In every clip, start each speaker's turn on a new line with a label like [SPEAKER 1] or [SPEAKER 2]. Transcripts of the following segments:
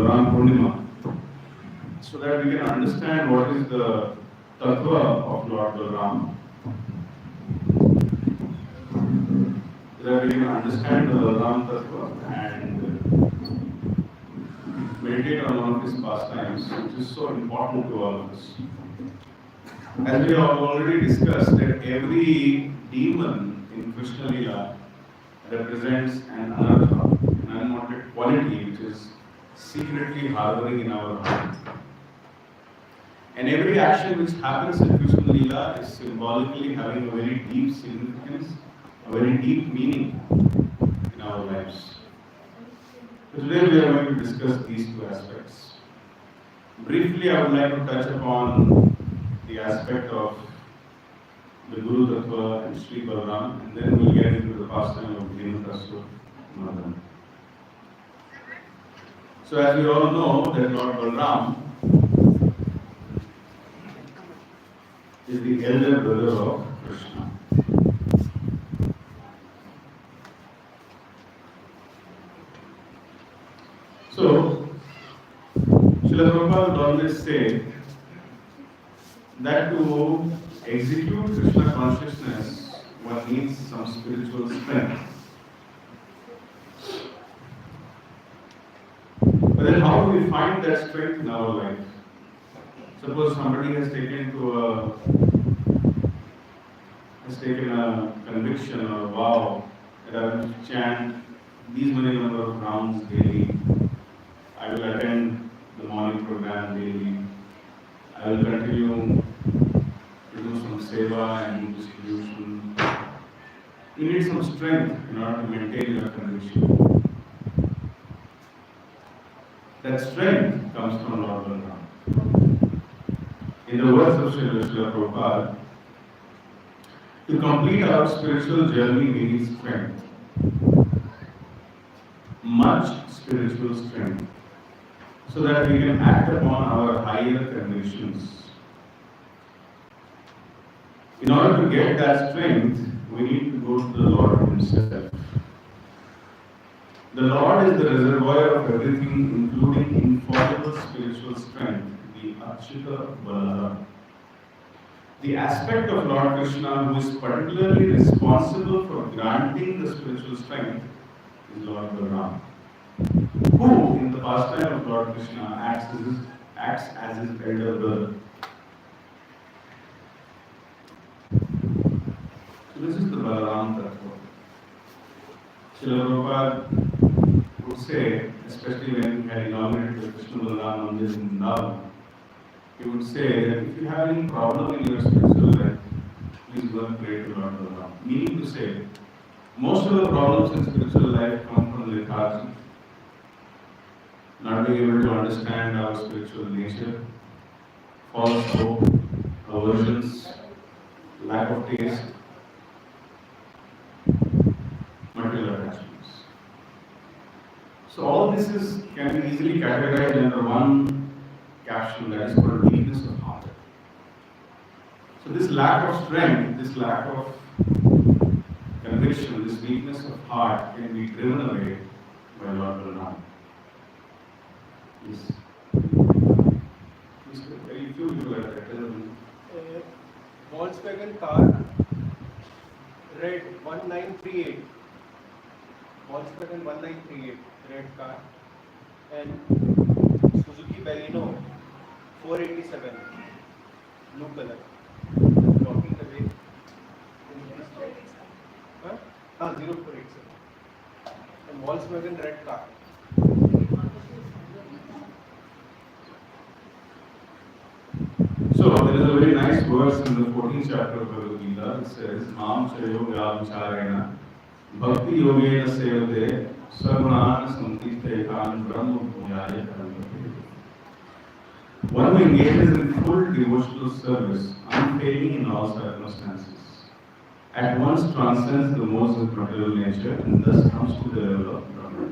[SPEAKER 1] Balaram Purnima, so that we can understand what is the Tattva of Lord Balaram, so that we can understand the Balaram Tattva and meditate on one of his pastimes, which is so important to all of us. As we have already discussed, that every demon in Krishna Lila represents an anartha, an unwanted quality which is secretly harboring in our heart. And every action which happens in Krishna Lila is symbolically having a very deep significance, a very deep meaning in our lives. So today we are going to discuss these two aspects. Briefly, I would like to touch upon the aspect of the Guru Tattva and Sri Balaram, and then we'll get into the pastime of Dhenukasur, Mardan. So as we all know that Lord Balaram is the elder brother of Krishna. So, Srila Prabhupada would always say that to execute Krishna consciousness, one needs some spiritual strength. But then how do we find that strength in our life? Suppose somebody has taken a conviction or a vow that I will chant these many number of rounds daily, I will attend the morning program daily, I will continue to do some seva and distribution. You need some strength in order to maintain your conviction. That strength comes from Lord Balaram. In the words of Srila Prabhupada, to complete our spiritual journey we need strength. Much spiritual strength. So that we can act upon our higher convictions. In order to get that strength, we need to go to the Lord Himself. The Lord is the reservoir of everything, including infallible spiritual strength, the Acyuta Balaram. The aspect of Lord Krishna who is particularly responsible for granting the spiritual strength is Lord Balaram, who in the pastime of Lord Krishna acts as his elder brother. So this is the Balaram Tattva. Srila Prabhupada would say, especially when he had inaugurated the Krishna Balaram Mandir in Vrindavan, he would say that if you have any problem in your spiritual life, please go and pray to Lord Balaram. Meaning to say, most of the problems in spiritual life come from lethargy, not being able to understand our spiritual nature, false hope, aversions, lack of taste, material attachments. So all this can be easily categorized under one caption, that is called weakness of heart. So this lack of strength, this lack of conviction, this weakness of heart can be driven away by Lord Balaram. Yes. Very few people are there.
[SPEAKER 2] Volkswagen car, red 1938. Volkswagen 1938, red car. And Suzuki Baleno 487, blue color. Blocking the way. 0487. And Volkswagen red car.
[SPEAKER 1] So there is a very nice verse in the 14th chapter of Bhagavad Gita. It says, Mam Chayoga Vicharena Bhakti Yogena Sevate Sarvanana Samtitekan Brahma Bhuyaya Karamate. One who engages in full devotional service, unfailing in all circumstances, at once transcends the modes of material nature and thus comes to the level of Brahma.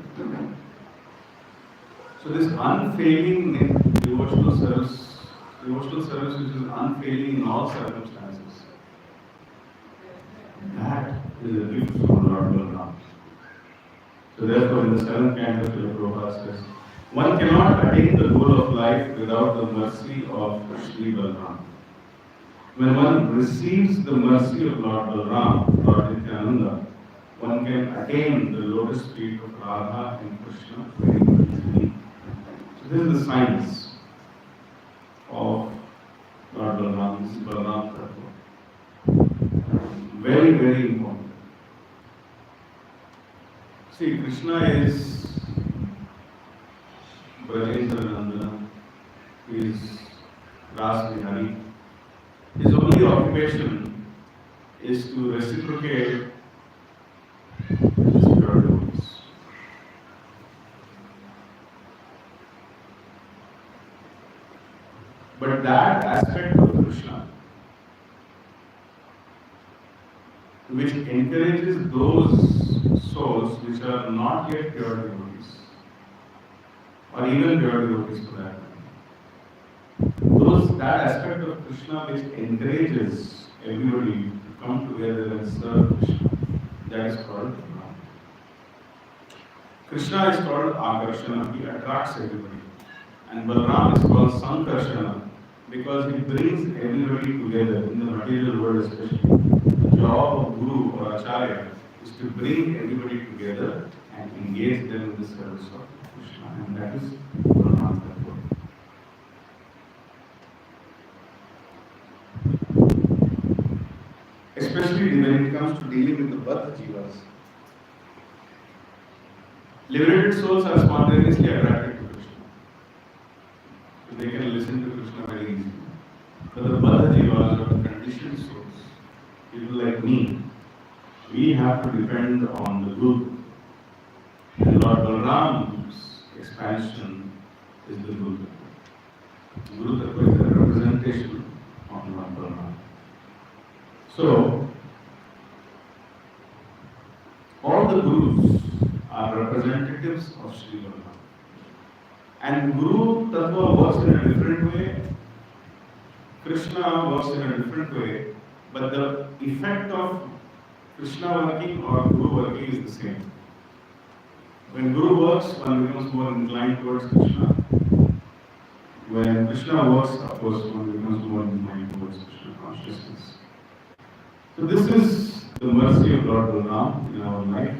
[SPEAKER 1] So this unfailing devotional service which is unfailing in all circumstances, that is a gift from Lord Balaram. So therefore in the 7th canto, Srila Prabhupada says, One cannot attain the goal of life without the mercy of Sri Balram. When one receives the mercy of Lord Balram, Lord Nityananda, one can attain the lotus feet of Radha and Krishna very easily. So this is the science of Lord Balram. This is Balram Tattva. Very, very important. See, Krishna is Brajendra Nandana, he is Ras Vihari. His only occupation is to reciprocate his pure devotees. But that aspect of Krishna which encourages those souls which are not yet pure devotees, or even pure devotees for that matter. That aspect of Krishna which encourages everybody to come together and serve Krishna, that is called Balram. Krishna is called Akarshana, he attracts everybody. And Balram is called Sankarshana because he brings everybody together in the material world especially. The job of Guru or Acharya is to bring everybody together and engage them in the service of Krishna, and that is Balram Tattva. Especially when it comes to dealing with the Baddha Jivas. Liberated souls are spontaneously attracted to Krishna. So they can listen to Krishna very easily. But the Baddha Jivas or the conditioned souls, people like me, we have to depend on the Guru. And Lord Balram's expansion is the Guru Tattva. Guru Tattva is a representation of Lord Balram. So, all the Gurus are representatives of Sri Balram. And Guru Tattva works in a different way, Krishna works in a different way, but the effect of Krishna working or Guru working is the same. When Guru works, one becomes more inclined towards Krishna. When Krishna works, of course, one becomes more inclined towards Krishna consciousness. So this is the mercy of Lord Balram in our life.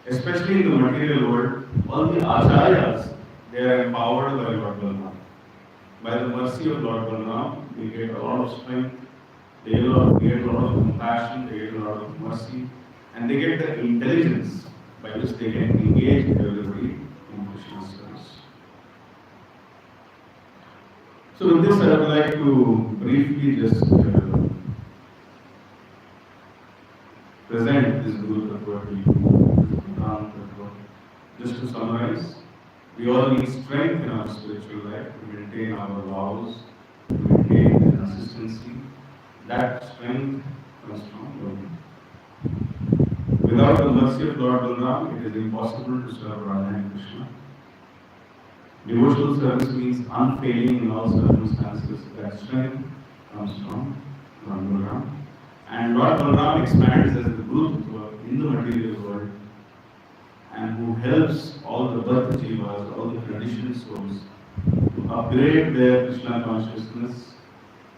[SPEAKER 1] Especially in the material world, all the acharyas, they are empowered by Lord Balram. By the mercy of Lord Balram, they get a lot of strength, they get a lot of compassion, they get a lot of mercy, and they get the intelligence by which they can engage everybody in Krishna's service. So with this, I would like to briefly just present this Guru Tattva to you, Ram Tattva. Just to summarize, we all need strength in our spiritual life to maintain our vows, to maintain consistency. That strength comes from Lord. Without the mercy of Lord Balram, it is impossible to serve Radha and Krishna. Devotional service means unfailing in all circumstances. That strength comes from Lord Balram. And Lord Balram expands as the Guru Tattva in the material world and who helps all the Baddha Jivas, all the conditioned souls to upgrade their Krishna consciousness,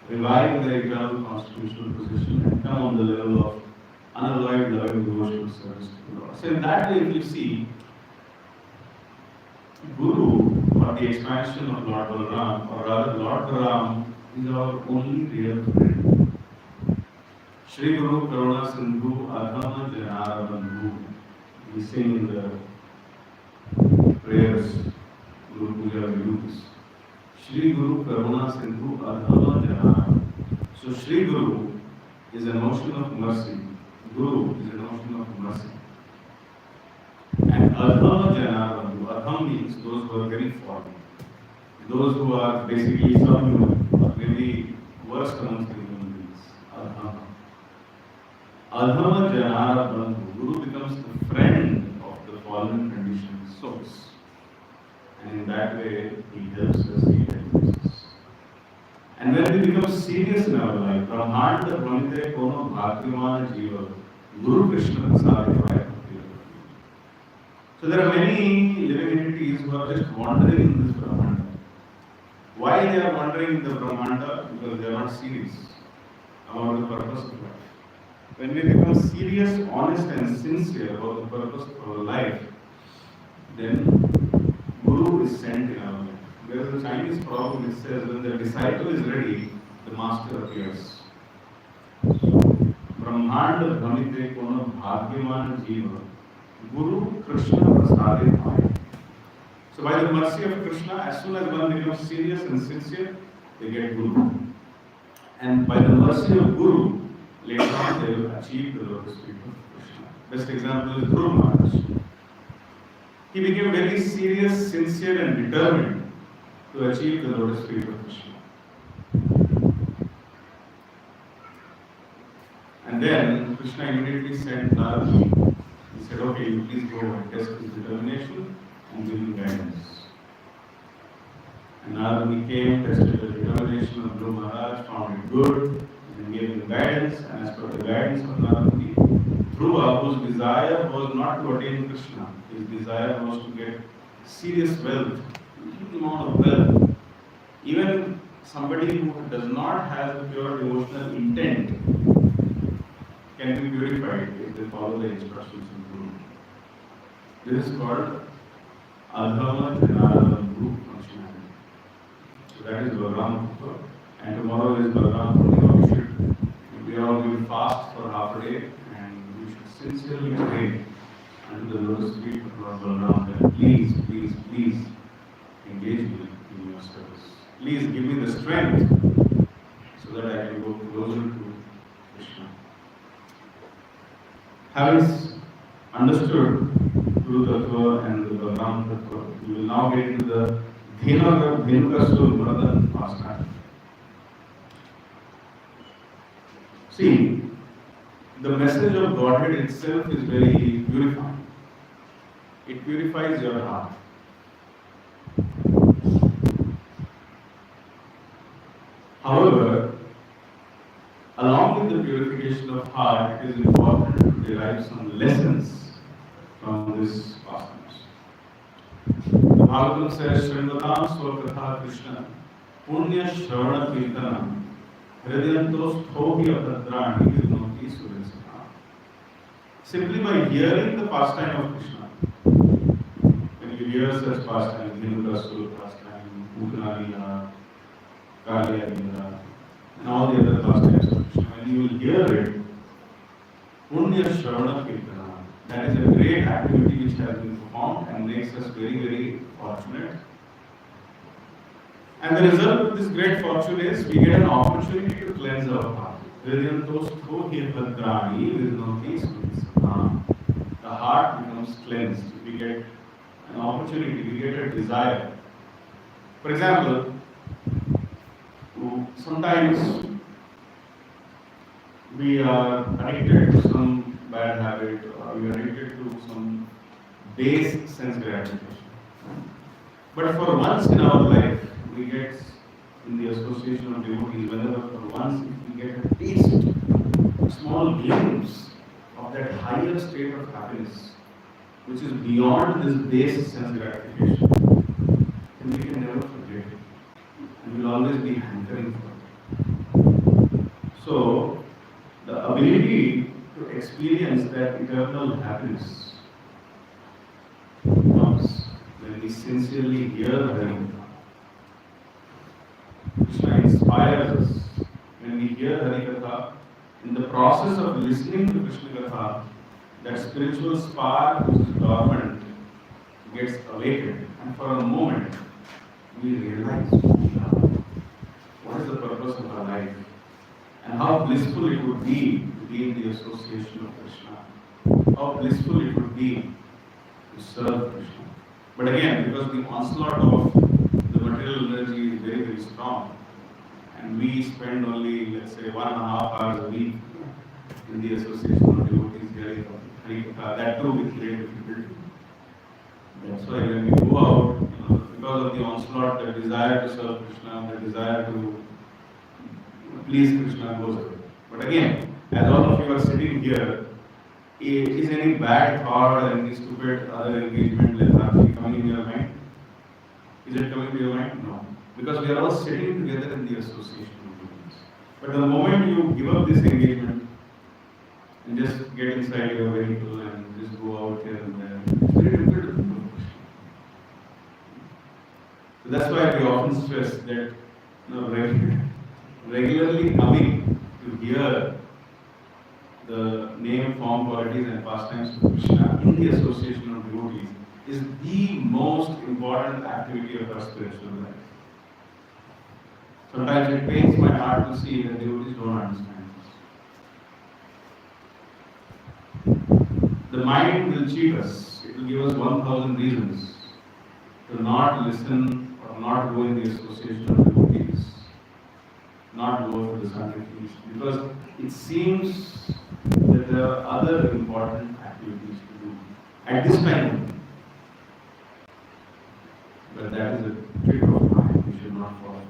[SPEAKER 1] revive their eternal constitutional position and come on the level of unalloyed loving devotional service to the Lord. So in that way, if you see, Guru or the expansion of Lord Balram, or rather Lord Balram, is our only real friend. Shri Guru Karuna Sindhu Adhama Janara Bandhu. We sing in the prayers, Guru Puja we do this. Shri Guru Karuna Sindhu Adhama Janara. So Shri Guru is a notion of mercy. Guru is a notion of mercy. And Adhama Janara Bandhu. Adham means those who are very fallen. Those who are basically subhuman, or maybe worst amongst the human beings. Adhama. Adhama Janara Bandhu. Guru becomes the friend of the fallen conditioned souls. And in that way, he helps us, he helps us. And when we become serious in our life, Brahmanda Brahmite Kono Bhaktivana Jiva, Guru Krishna Prasad. So there are many living entities who are just wandering in this Brahmanda. Why they are wandering in the Brahmanda? Because they are not serious about the purpose of life. When we become serious, honest and sincere about the purpose of our life, then Guru is sent in our life. There is a Chinese proverb which says when the disciple is ready, the master appears. Brahmanda Bhamite Kono Bhagyaman Jiva Guru Krishna Prasadit Maya. So by the mercy of Krishna, as soon as one becomes serious and sincere, they get Guru. And by the mercy of Guru, later on they will achieve the lotus feet of Krishna. Best example is Dhruva Maharaj. He became very serious, sincere and determined to achieve the lotus feet of Krishna. And then Krishna immediately sent Narada. He said, okay, you please go and test his determination and give him guidance. And Narada came, tested the determination of Dhruva Maharaj, found it good, and gave him guidance. And as per the guidance of Narada, Dhruva, whose desire was not to attain Krishna, his desire was to get serious wealth, a huge amount of wealth. Even somebody who does not have a pure devotional intent can be purified if they follow the instructions of Guru. This is called Adhama Dhenukasur Guru functionality. So that is Bhagavan Bhakta. And tomorrow is Bhagavan Bhakta. We all will fast for half a day and we should sincerely pray unto the lotus feet of Lord Balaram that please, please, please engage me in your service. Please give me the strength so that I can go closer to Krishna. Having understood Guru Tattva and the Balaram Tattva, we will now get into the Dhenukasur Mardan pastime. See, the message of Godhead itself is very purifying. It purifies your heart. However, along with the purification of heart, it is important to derive some lessons from this pastimes. The Bhagavatam says, Srinvatam Swakatha Krishna Punya Shravana Kirtanam Hridayantos Thohi Abhadrani Vidnoti Suresana. Simply by hearing the pastime of Krishna, when you hear such pastime, Dhenukasur pastime, Bhutanalila, Kalya, and all the other pastimes of Krishna, when you will hear it, Punya Shravana Kirtana, that is a great activity which has been performed and makes us very, very fortunate. And the result of this great fortune is we get an opportunity to cleanse our heart. The heart becomes cleansed. We get an opportunity, we get a desire. For example, sometimes we are addicted to some bad habit or we are addicted to some base sense gratification. But for once in our life, we get in the association of devotees, whenever for once we get a taste, a small glimpse of that higher state of happiness, which is beyond this base sense gratification, then we can never forget it. And we'll always be hankering for it. So, the ability to experience that eternal happiness comes when we sincerely hear the Hari. Krishna inspires us when we hear Hari Katha. In the process of listening to Krishna Katha, that spiritual spark which is dormant gets awakened, and for a moment we realize what is the purpose of our life and how blissful it would be to be in the association of Krishna, how blissful it would be to serve Krishna. But again, because the onslaught of the material energy is very, very strong, and we spend only, let's say, 1.5 hours a week in the association of devotees hearing Hari Katha, that too with great difficulty. That's why when we go out, because of the onslaught, the desire to serve Krishna, the desire to please Krishna goes away. But again, as all of you are sitting here, Is any bad thought or any stupid other engagement lethargy coming in your mind? Is it coming to your mind? No. Because we are all sitting together in the association of humans. But the moment you give up this engagement and just get inside your vehicle and just go out here and there, it's very difficult to think of Krishna. So that's why we often stress that regularly coming to hear the name, form, qualities and pastimes of Krishna in the association of devotees is the most important activity of our spiritual life. Sometimes it pains my heart to see that devotees don't understand this. The mind will cheat us. It will give us 1,000 reasons to not listen or not go in the association of devotees, not go to the Sunday feast, because it seems that there are other important activities to do at this time. But that is a trick of mind, we should not follow.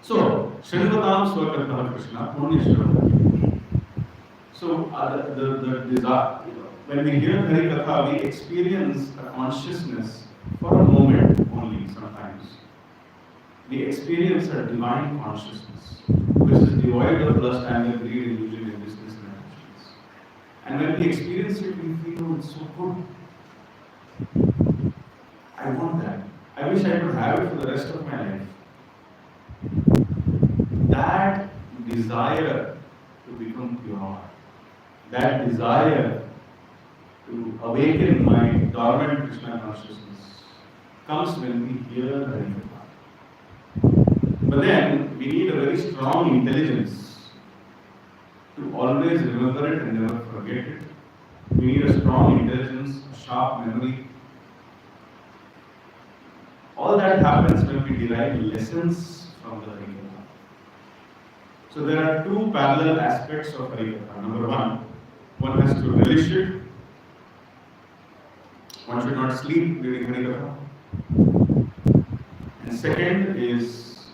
[SPEAKER 1] So, Srinvatam Swakatha Krishna, Purnishram. So, the desire, when we hear Hari Katha, we experience a consciousness for a moment only sometimes. We experience a divine consciousness, which is devoid of lust, anger, greed, illusion, and business and actions. And when we experience it, we feel, oh, it's so good. I want that. I wish I could have it for the rest of my life. That desire to become pure, that desire to awaken my dormant Krishna consciousness comes when we hear Hari Katha. But then we need a very strong intelligence to always remember it and never forget it. We need a strong intelligence, a sharp memory. All that happens when we derive lessons from the Hari Katha. So there are two parallel aspects of Hari Katha. Number one has to relish it. One should not sleep during Hari Katha. And second is,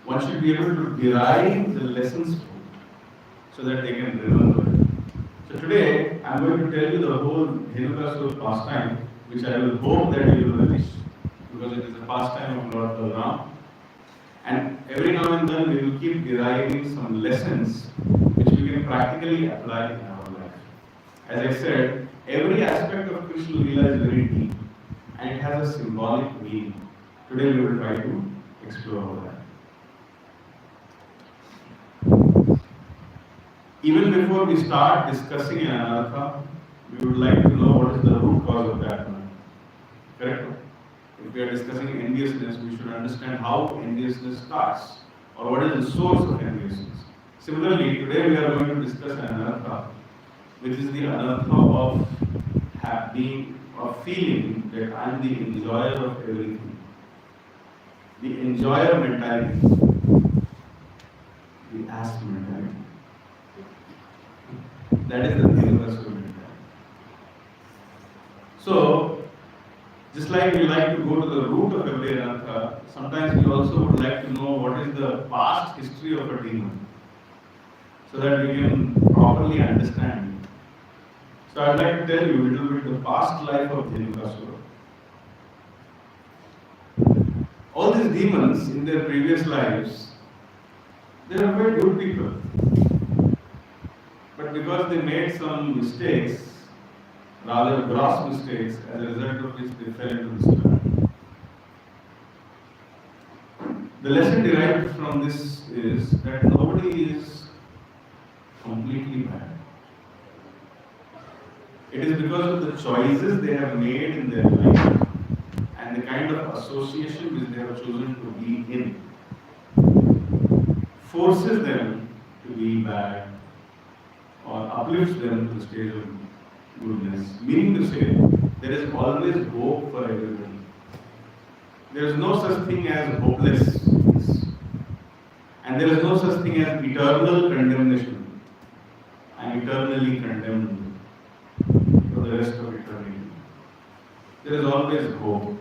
[SPEAKER 1] one should be able to derive the lessons from it so that they can remember it. So today, I am going to tell you the whole Dhenukasur pastime, which I will hope that you will relish, because it is a pastime of Lord Balaram. And every now and then we will keep deriving some lessons which we can practically apply in our life. As I said, every aspect of Krishna Leela is very deep and it has a symbolic meaning. Today we will try to explore that. Even before we start discussing an anartha, we would like to know what is the root cause of that one. Correct? If we are discussing enviousness, we should understand how enviousness starts or what is the source of enviousness. Similarly, today we are going to discuss an anartha, which is the anartha of being or feeling that I am the enjoyer of everything. The enjoyer mentality, the ass mentality. That is the Dhenukasur mentality. So, just like we like to go to the root of every anartha, sometimes we also would like to know what is the past history of a demon, so that we can properly understand it. So I'd like to tell you a little bit the past life of Dhenukasur. All these demons in their previous lives, they were very good people. But because they made some mistakes, rather gross mistakes, as a result of which they fell into this trap. The lesson derived from this is that nobody is completely bad. It is because of the choices they have made in their life and the kind of association which they have chosen to be in forces them to be bad or uplifts them to the stage of goodness. Meaning to say, there is always hope for everybody. There is no such thing as hopelessness. And there is no such thing as eternal condemnation. I am eternally condemned for the rest of eternity. There is always hope.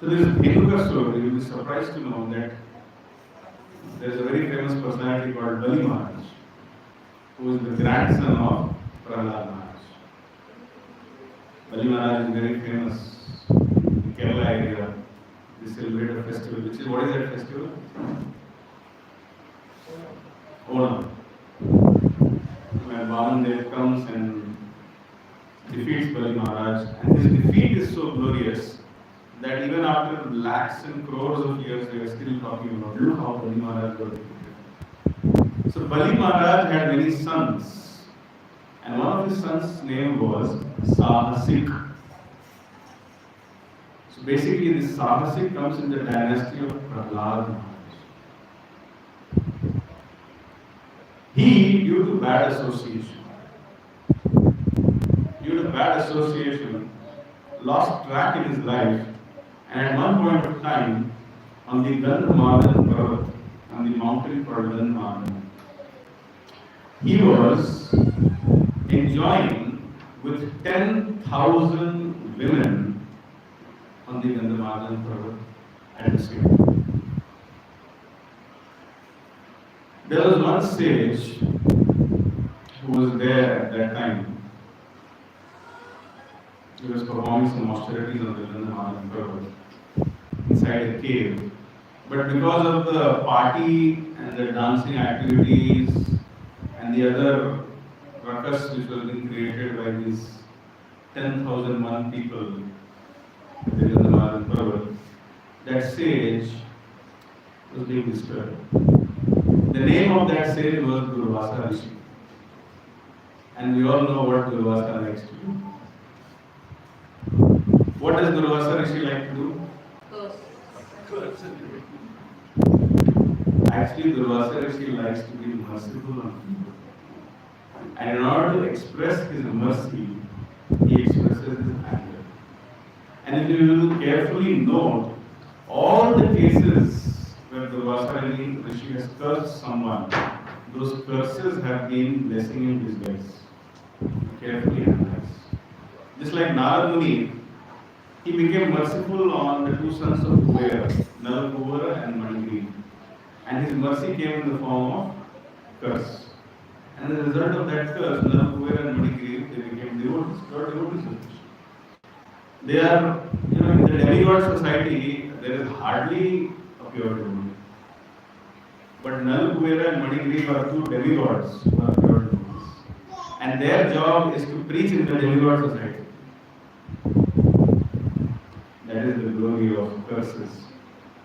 [SPEAKER 1] So this Dhenukasur, you will be surprised to know that there is a very famous personality called Bali Maharaj. who is the grandson of Prahlad Maharaj. Bali Maharaj is very famous in Kerala area. They celebrate a festival, which is, what is that festival? Onam. Where Vaman Dev comes and defeats Bali Maharaj, and his defeat is so glorious that even after lakhs and crores of years, they are still talking about, look how Bali Maharaj got defeated. So Bali Maharaj had many sons, and one of his sons' name was Sahasik. So basically, this Sahasik comes in the dynasty of Prahlad Maharaj. He, due to bad association, lost track in his life, and at one point of time, on the Mardan Parvat, on the mountain called Mardan, he was enjoying with 10,000 women on the Mardan Parvat at the same time. There was one sage who was there at that time. He was performing some austerities on the Mardan Parvat inside a cave. But because of the party and the dancing activities and the other ruckus which was being created by these 10,001 people in the Mardan Parvat, that sage was being disturbed. The name of that sage was Durvasa Rishi. And we all know what Durvasa likes to do. What does Durvasa Rishi like to do? Actually, Durvasa Rishi likes to be merciful on people. And in order to express his mercy, he expresses his anger. And if you will carefully note, all the cases where Durvasa Rishi has cursed someone, those curses have been blessing in disguise. Carefully analyze. Just like Narad Muni, he became merciful on the two sons of Kuvera, Nalakuvara and Manigri. And his mercy came in the form of curse. And as a result of that curse, Nalakuvara and Manigri, they became devotees, God devotees of Krishna. They are, in the demigod society, there is hardly a pure devotee. But Nalakuvara and Manigri are two demigods who are pure devotees. And their job is to preach in the demigod society. That is the glory of curses.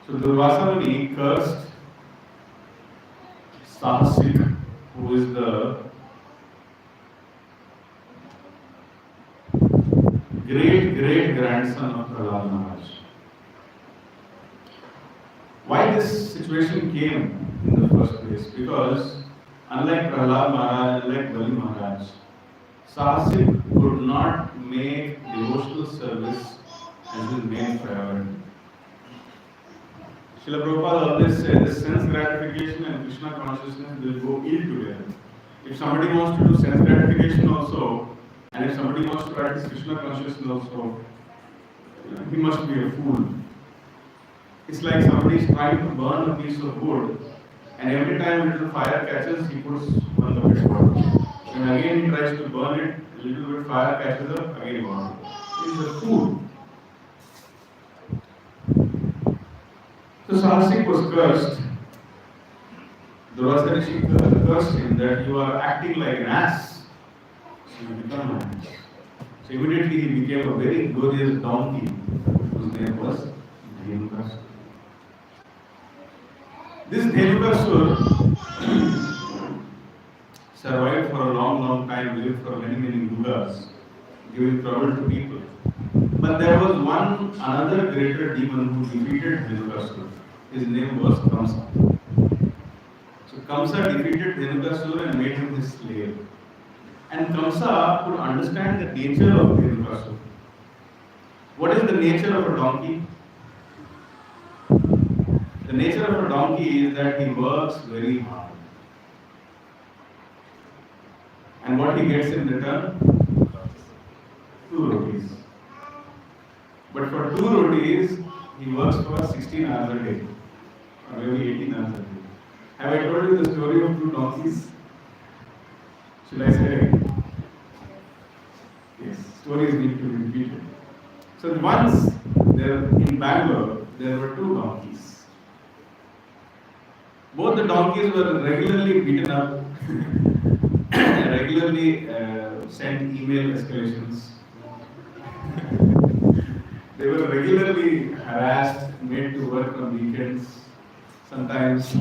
[SPEAKER 1] So Durvasa Muni cursed Sahasik, who is the great grandson of Prahlad Maharaj. Why this situation came in the first place? Because unlike Prahlad Maharaj, unlike Bali Maharaj, Sahasik could not make devotional service as his main priority. Srila Prabhupada always says sense gratification and Krishna consciousness will go ill together. If somebody wants to do sense gratification also, and if somebody wants to practice Krishna consciousness also, he must be a fool. It's like somebody is trying to burn a piece of wood, and every time a little fire catches, he puts one bucket of water. And again he tries to burn it, a little bit fire catches up, again water. He is a fool. So Sahasik was cursed. Durvasa Rishi cursed him that you are acting like an ass. So you become an ass. So immediately he became a very glorious donkey whose name was Dhenukasur. This Dhenukasur survived for a long time, lived for many yugas, giving trouble to people. But there was another greater demon who defeated Dhenukasur. His name was Kamsa. So Kamsa defeated Dhenukasur and made him his slave. And Kamsa could understand the nature of Dhenukasur. What is the nature of a donkey? The nature of a donkey is that he works very hard. And what he gets in return? 2 rotis. But for 2 rotis, he works for 16 hours a day, or maybe 18 hours a day. Have I told you the story of 2 donkeys? Should I say it again? Yes, stories need to be repeated. So once there in Bangalore, there were two donkeys. Both the donkeys were regularly beaten up, regularly sent email escalations. They were regularly harassed, made to work on weekends. Sometimes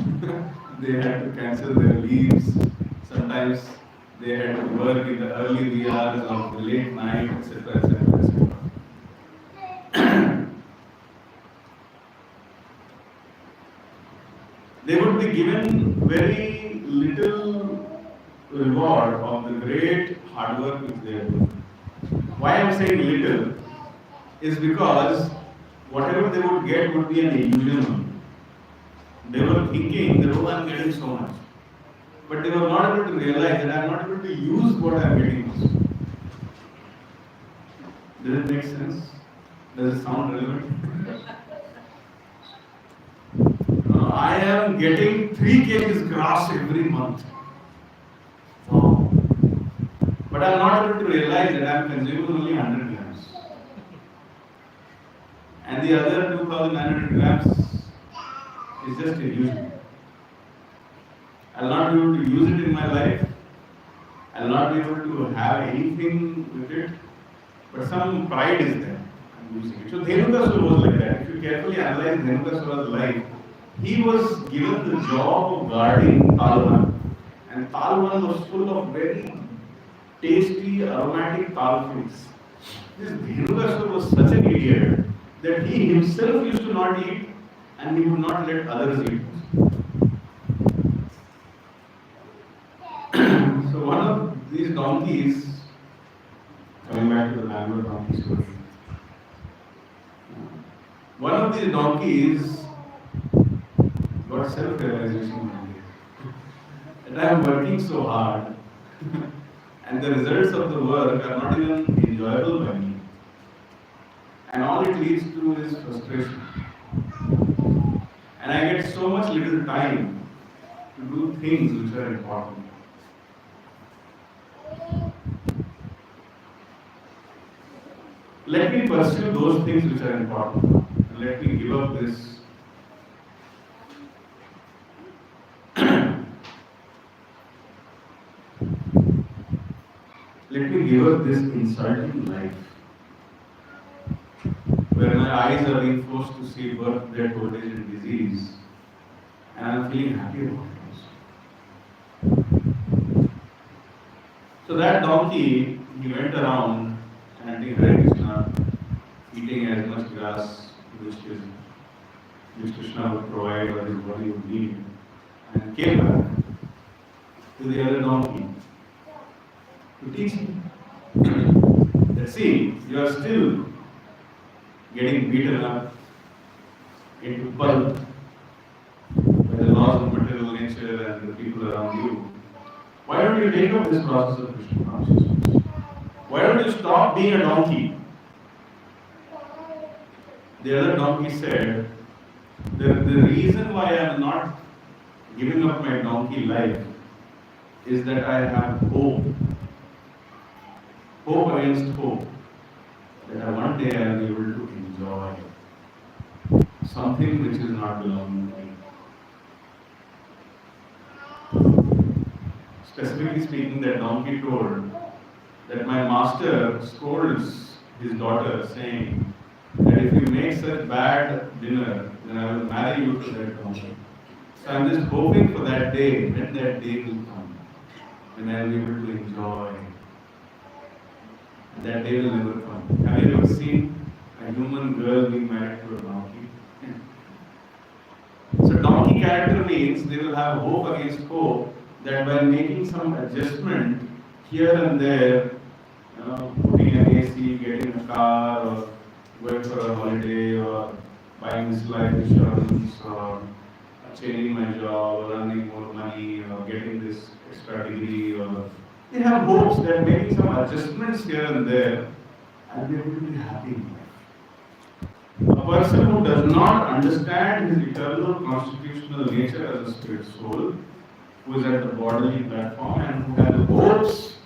[SPEAKER 1] they had to cancel their leaves. Sometimes they had to work in the early wee hours of the late night, etc., etc., etc. They would be given very little reward of the great hard work which they are doing. Why I am saying little is because whatever they would get would be an illusion. They were thinking that, oh, I am getting so much. But they were not able to realize that I am not able to use what I am getting also. Does it make sense? Does it sound relevant? I am getting 3 kgs grass every month. Wow. But I am not able to realize that I am consuming only 100 grams. And the other 2,900 grams is just illusion. I will not be able to use it in my life. I will not be able to have anything with it. But some pride is there. I am using it. So Dhenukasur was like that. If you carefully analyze Dhenukasur's life, he was given the job of guarding Talvan. And Talvan was full of very tasty, aromatic tal fruits. This Dhenukasur was such an idiot that he himself used to not eat and he would not let others eat. So one of these donkeys, coming back to the Bangalore donkey story, one of these donkeys got self-realization one day that I am working so hard and the results of the work are not even enjoyable by me. And all it leads to is frustration. And I get so much little time to do things which are important. Let me pursue those things which are important. And let me give up this let me give up this insulting life where my eyes are being forced to see birth, death, old age and disease, and I am feeling happy about it also. So that donkey, he went around chanting Hare Krishna, eating as much grass which Krishna would provide or his body would need, and came back to the other donkey to teach him that, see, you are still getting beaten up into pulp by the laws of material nature and the people around you. Why don't you take up this process of Krishna consciousness? Why don't you stop being a donkey? The other donkey said, the reason why I am not giving up my donkey life is that I have hope. Hope against hope. That one day I will be able to enjoy something which is not belonging to me. Specifically speaking, that donkey told that my master scolds his daughter, saying that if you make such bad dinner, then I will marry you to that donkey. So I am just hoping for that day, when that day will come, when I will be able to enjoy. And that day will never come. Have you ever seen a human girl being married to a donkey? So donkey character means they will have hope against hope, that by making some adjustment here and there, putting an AC, getting a car, or going for a holiday, or buying this life insurance, or changing my job, or earning more money, or getting this extra degree, or they have hopes that making some adjustments here and there, I'll be able to be happy in life. A person who does not understand his eternal constitutional nature as a spirit soul who is at the bodily platform and who has hopes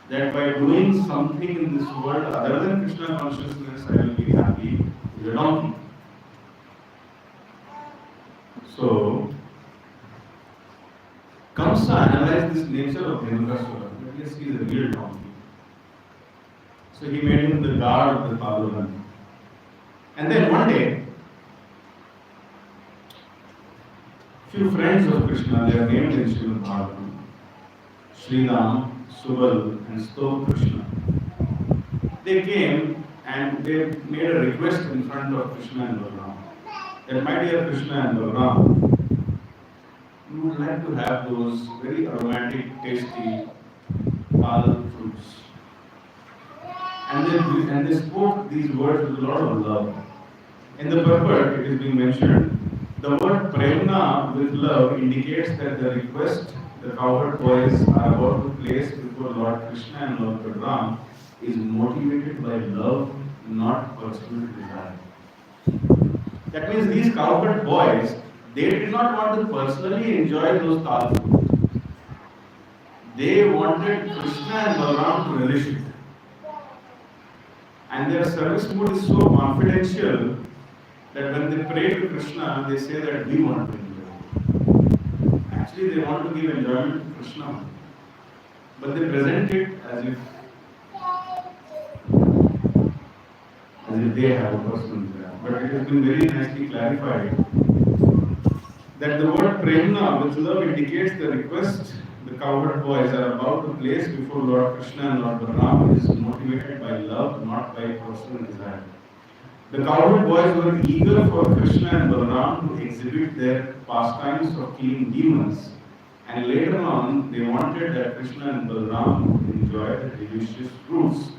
[SPEAKER 1] that by doing something in this world other than Krishna consciousness, I will be happy, is a donkey. So, Kamsa analyzed this nature of Dhenukasur. Yes, he is a real donkey. So he made him the guard of the Padulan. And then one day, few friends of Krishna, they are named in Srimad Bhagavatam, Sridham, Subal, and Stok Krishna. They came and they made a request in front of Krishna and Balaram that, my dear Krishna and Balaram, we would like to have those very aromatic, tasty pal fruits. And they spoke these words with a lot of love. In the purport, it is being mentioned, the word premna with love indicates that the request the cowherd boys are about to place before Lord Krishna and Lord Balaram is motivated by love, not personal desire. That means these cowherd boys, they did not want to personally enjoy those tal fruit. They wanted Krishna and Balaram to relish it. And their service mood is so confidential that when they pray to Krishna, they say that we want to enjoy it. Actually, they want to give enjoyment to Krishna. But they present it as if they have a personal desire. But it has been very nicely clarified that the word premna with love indicates the request the cowherd boys are about to place before Lord Krishna and Lord Balaram is motivated by love, not by personal desire. The cowherd boys were eager for Krishna and Balaram to exhibit their pastimes of killing demons, and later on they wanted that Krishna and Balaram would enjoy the delicious fruits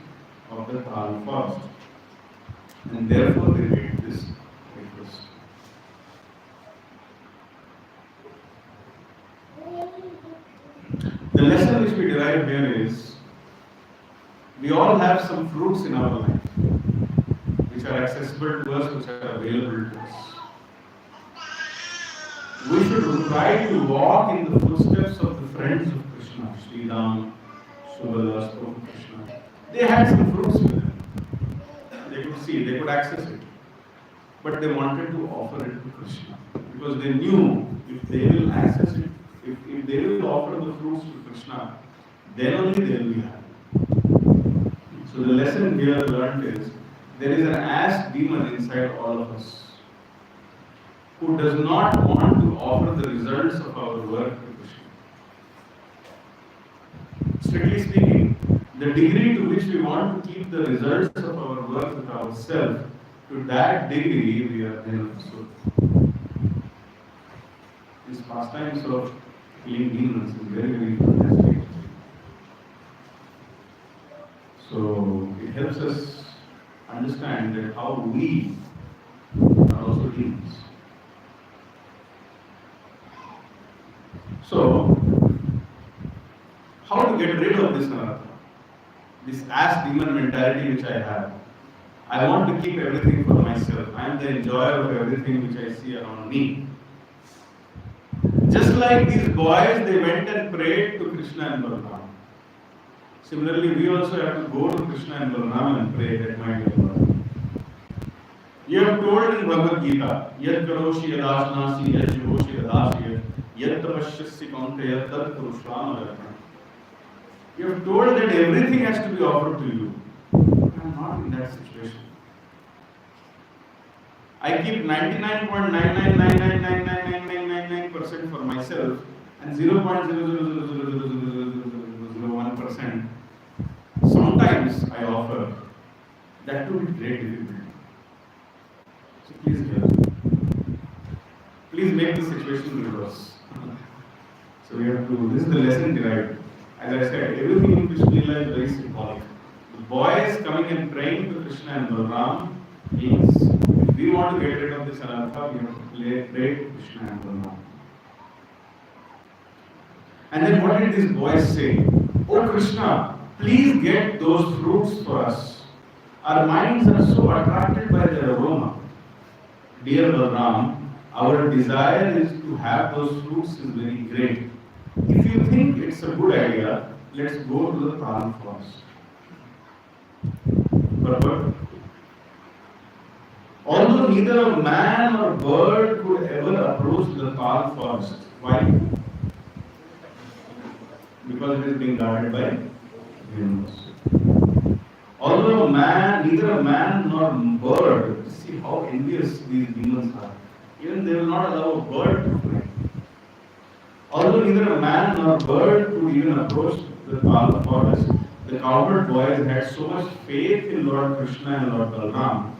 [SPEAKER 1] of the Tal forest. And therefore they made this request. The lesson which we derive here is, we all have some fruits in our life which are accessible to us, which are available to us. We should try to walk in the footsteps of the friends of Krishna, Sridham, Subala, Stok Krishna. They had some fruits with them. They could see, they could access it. But they wanted to offer it to Krishna. Because they knew if they will access it, if they will offer the fruits to Krishna, then only they will be happy. So the lesson here learned is, there is an ass demon inside all of us who does not want to offer the results of our work to Krishna. Strictly speaking, the degree to which we want to keep the results of our work with ourselves, to that degree we are Dhenukasur. These pastimes of killing demons is very, very fantastic. So it helps us understand that how we are also demons. So, how to get rid of this anartha? This ass demon mentality which I have. I want to keep everything for myself. I am the enjoyer of everything which I see around me. Just like these boys, they went and prayed to Krishna and Balaram. Similarly, we also have to go to Krishna and Balaram and pray that, my dear Lord. You have told in Bhagavad Gita, Yad karoshi yadasnasi, yad jivoshi yadasi, yad tapashyasi kaunteya tad kurushram. You have told that everything has to be offered to you. I am not in that situation. I keep 99.999999999% for myself and 0.0000001% sometimes I offer. That too with great difficulty. So please help. Please make the situation reverse. So we have to, this is the lesson derived. As I said, everything in Krishna Lila is very symbolic. The boys coming and praying to Krishna and Balaram means, if we want to get rid of this anartha, we have to pray to Krishna and Balaram. And then what did these boys say? Oh Krishna, please get those fruits for us. Our minds are so attracted by their aroma. Dear Balaram, our desire is to have those fruits is very great. If you think it's a good idea, let's go to the Tal forest. Purport. Although neither a man or bird could ever approach the Tal forest. Why? Because it is being guarded by Dhenukasur. Although neither a man nor bird, see how envious these demons are. Even they will not allow a bird to fly. Although neither a man nor bird could even approach the Tal forest, the cowherd boys had so much faith in Lord Krishna and Lord Balram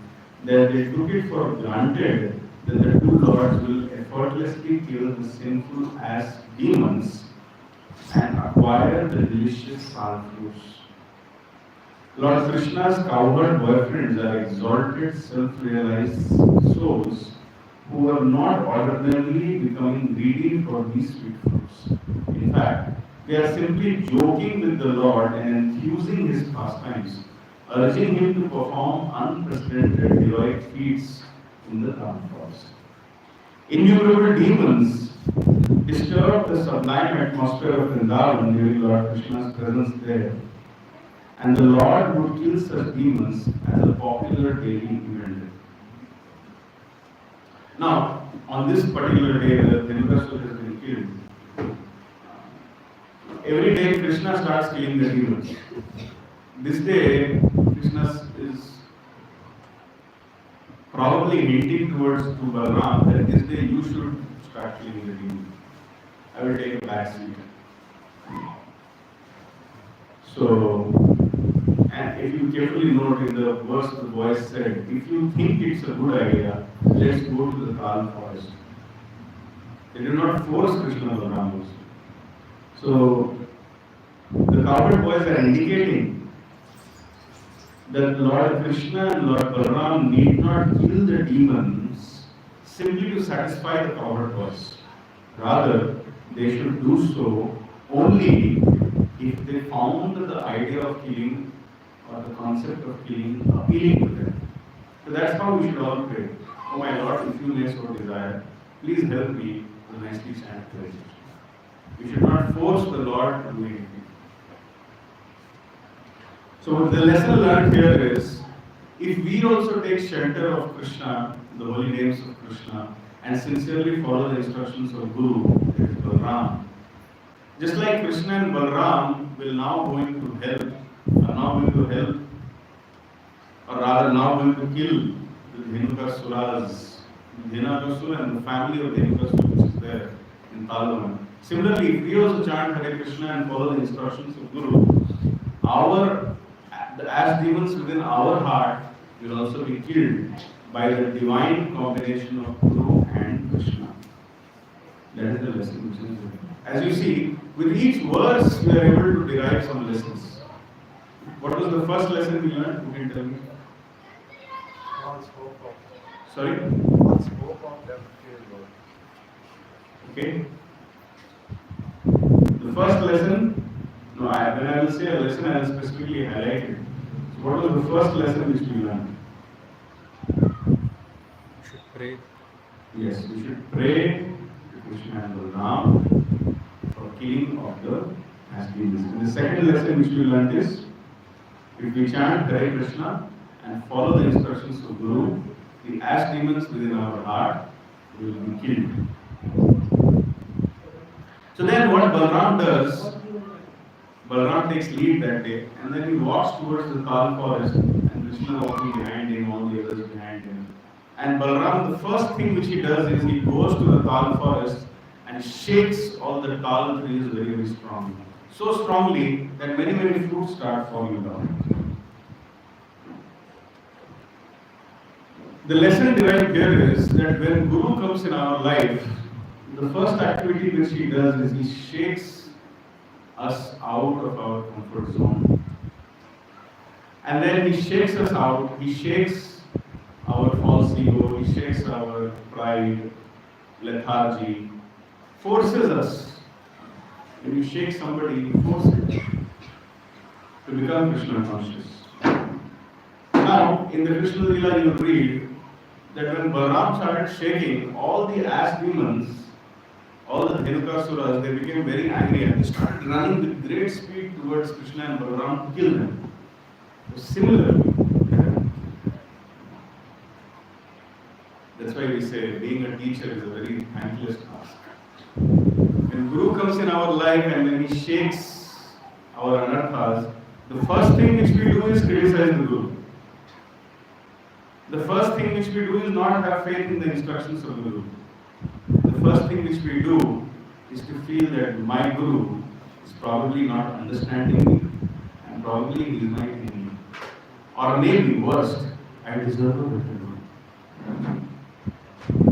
[SPEAKER 1] that they took it for granted that the two lords will effortlessly kill the sinful as demons and acquire the delicious sal fruits. Lord Krishna's cowherd boyfriends are exalted, self-realized souls who are not ordinarily becoming greedy for these sweet fruits. In fact, they are simply joking with the Lord and enthusing his pastimes, urging him to perform unprecedented heroic feats in the Tal forest. Innumerable demons disturb the sublime atmosphere of Vrindavan during Lord Krishna's presence there, and the Lord would kill such demons as a popular daily event. Now, on this particular day where Dhenukasur has been killed, every day Krishna starts killing the demons. This day, Krishna is probably hinting towards to Balram that this day you should start killing the demons. I will take a back seat. So, and if you carefully note in the verse the voice said, if you think it's a good idea, let's go to the Tal forest. They did not force Krishna Balram also. So, the cowherd boys are indicating that Lord Krishna and Lord Balram need not kill the demons simply to satisfy the cowherd boys. Rather, they should do so only if they found the idea of killing or the concept of killing appealing to them. So that's how we should all pray. Oh my Lord, if you may so desire, please help me to nicely chant prayers. We should not force the Lord to do anything. So the lesson learned here is, if we also take shelter of Krishna, the holy names of Krishna, and sincerely follow the instructions of Guru, that is Balram, just like Krishna and Balram will now going to help, or rather now going to kill the Dhenukasur and the family of Dhenukasur which is there in Talvan. Similarly, if we also chant Hare Krishna and follow the instructions of Guru, the as demons within our heart will also be killed by the divine combination of Guru and Krishna. That is the lesson which is there. As you see, with each verse we are able to derive some lessons. What was the first lesson we learned? Who can tell me? Sorry?
[SPEAKER 3] One's hope of them fear Lord.
[SPEAKER 1] Okay. The first lesson, when I will say a lesson, I will specifically highlight it. So what was the first lesson which we learned?
[SPEAKER 3] We should pray.
[SPEAKER 1] Yes, we should pray to Krishna and Balram for killing of the as demons. And the second lesson which we learned is, if we chant Hare Krishna and follow the instructions of Guru, the as demons within our heart will be killed. So then what Balram does, Balram takes lead that day and then he walks towards the Tal forest and Krishna walking behind him, all the others behind him. And Balram, the first thing which he does is he goes to the Tal forest and shakes all the Tal trees very, very strongly. So strongly that many, many fruits start falling down. The lesson derived here is that when Guru comes in our life, the first activity which he does is he shakes us out of our comfort zone. And then he shakes us out, he shakes our false ego, he shakes our pride, lethargy, forces us. When you shake somebody, you force it to become Krishna conscious. Now, in the Krishna Lila, you read that when Balram started shaking, all the as demons all the Dhenukasuras, they became very angry and they started running with great speed towards Krishna and Balaram to kill them. So similarly, that's why we say being a teacher is a very thankless task. When Guru comes in our life and when he shakes our anarthas, the first thing which we do is criticize the Guru. The first thing which we do is not have faith in the instructions of the Guru. The first thing which we do is to feel that my Guru is probably not understanding me and probably he is my enemy. Or maybe worst, I deserve a better Guru.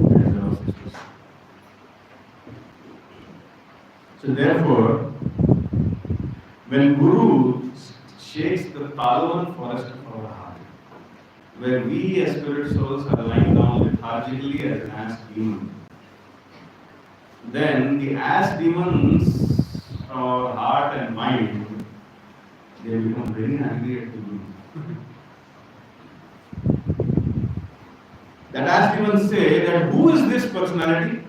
[SPEAKER 1] That is our situation. So therefore, when Guru shakes the Palavan forest of our heart, where we as spirit souls are lying down lethargically as an ass demon, then the ass demons from our heart and mind, they become very angry at the Guru. That ass demons say that who is this personality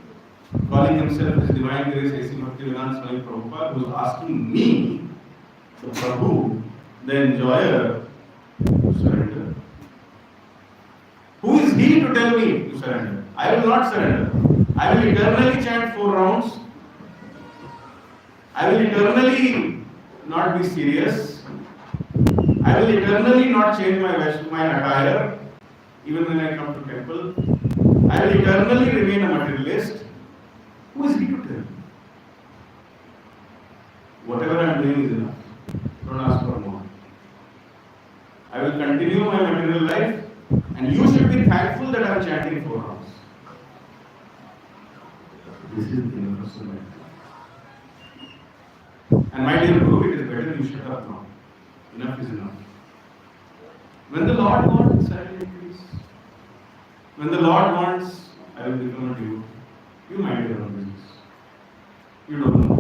[SPEAKER 1] calling himself His Divine Grace A.C. Bhaktivedanta Swami Prabhupada, who is asking me, the Prabhu, the enjoyer, to surrender? Who is he to tell me to surrender? I will not surrender. I will eternally chant 4 rounds. I will eternally not be serious. I will eternally not change my attire, even when I come to temple. I will eternally remain a materialist. Who is he to tell? Whatever I am doing is enough. Don't ask for more. I will continue my material life, and you should be thankful that I am chanting 4 rounds. This is Dhenukasur. And my dear Guru, it is better you shut up now. Enough is enough. When the Lord wants, I will increase. When the Lord wants, I will become a devotee. You mind your own business. You don't know.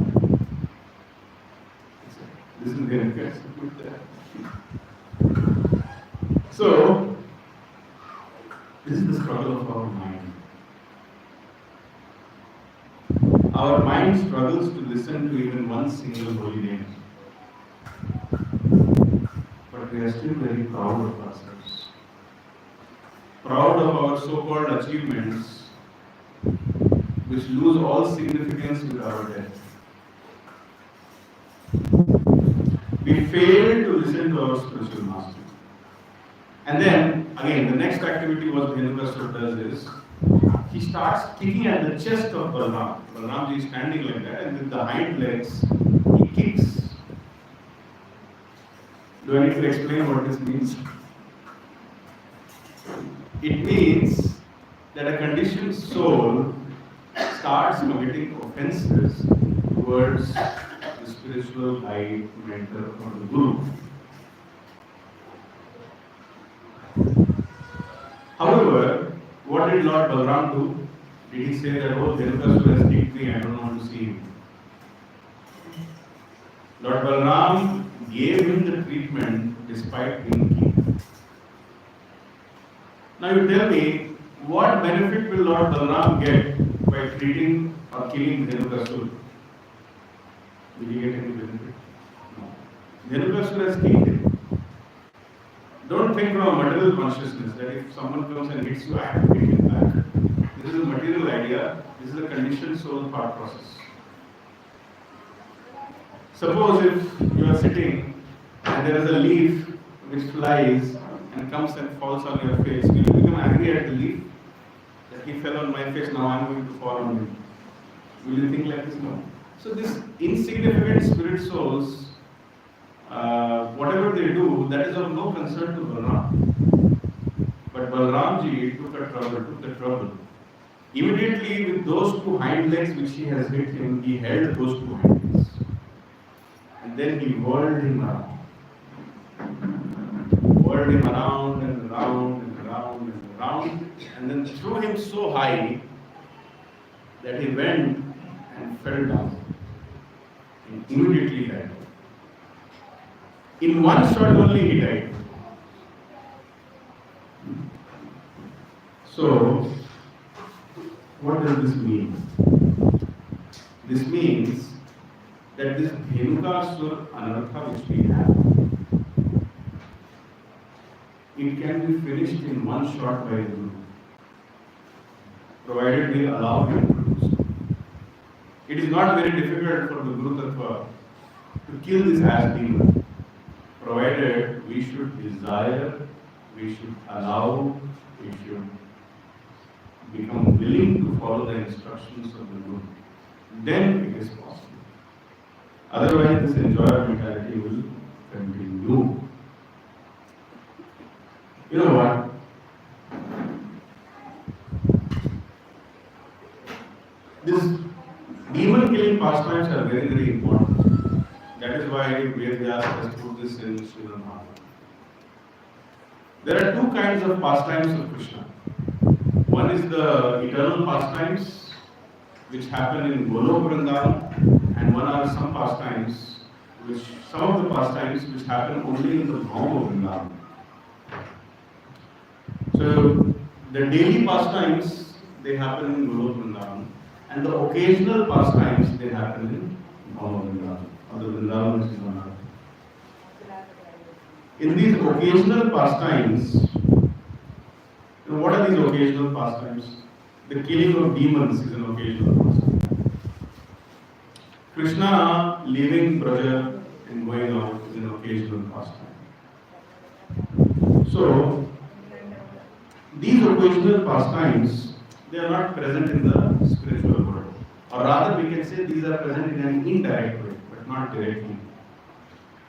[SPEAKER 1] This is Dhenukasur. So, this is the struggle of our mind. Our mind struggles to listen to even one single holy name. But we are still very proud of ourselves. Proud of our so-called achievements, which lose all significance with our death. We fail to listen to our spiritual master. And then, again, the next activity what Dhenukasur does is, he starts kicking at the chest of Balaram. Balaramji is standing like that, and with the hind legs, he kicks. Do I need to explain what this means? It means that a conditioned soul starts committing offenses towards the spiritual guide, mentor, or the Guru. However, what did Lord Balaram do? Did he say that, oh, Dhenukasur has kicked me, I don't want to see him? Lord Balaram gave him the treatment despite being kicked. Now you tell me, what benefit will Lord Balaram get by treating or killing Dhenukasur? Will he get any benefit? No. Dhenukasur has kicked him. Don't think from a material consciousness that if someone comes and hits you, I have to hit him back. This is a material idea. This is a conditioned soul thought process. Suppose if you are sitting and there is a leaf which flies and comes and falls on your face, will you become angry at the leaf? That he fell on my face, now I am going to fall on him. Will you think like this? No. So these insignificant spirit souls, whatever they do, that is of no concern to Balaram. But Balaramji took the trouble. Immediately with those 2 hind legs which he has hit him, he held those 2 hind legs. And then he whirled him around. Whirled him around and around and around and around, and then threw him so high that he went and fell down. And immediately died. In one shot only he died. So, what does this mean? This means that this Dhenukasur anartha which we have, it can be finished in one shot by the Guru, provided we allow him to do so. It is not very difficult for the Guru Tattva to kill this ass demon, provided we should desire, we should allow, we should become willing to follow the instructions of the Guru. Then it is possible. Otherwise, this enjoyer mentality will continue. You know what? These demon killing pastimes are very, very important. That is why Vedas has put this in Srimad Bhagavatam. There are two kinds of pastimes of Krishna. One is the eternal pastimes which happen in Golok Vrindavan, and one are some pastimes some of the pastimes which happen only in the Bhauma of Vrindavan. So the daily pastimes, they happen in Golok Vrindavan, and the occasional pastimes, they happen in Bhauma Vrindavan, or the Vrindavan which is on earth. In these occasional pastimes, what are these occasional pastimes? The killing of demons is an occasional pastime. Krishna leaving Braja and going out is an occasional pastime. So, these occasional pastimes, they are not present in the spiritual world. Or rather, we can say these are present in an indirect way, but not directly.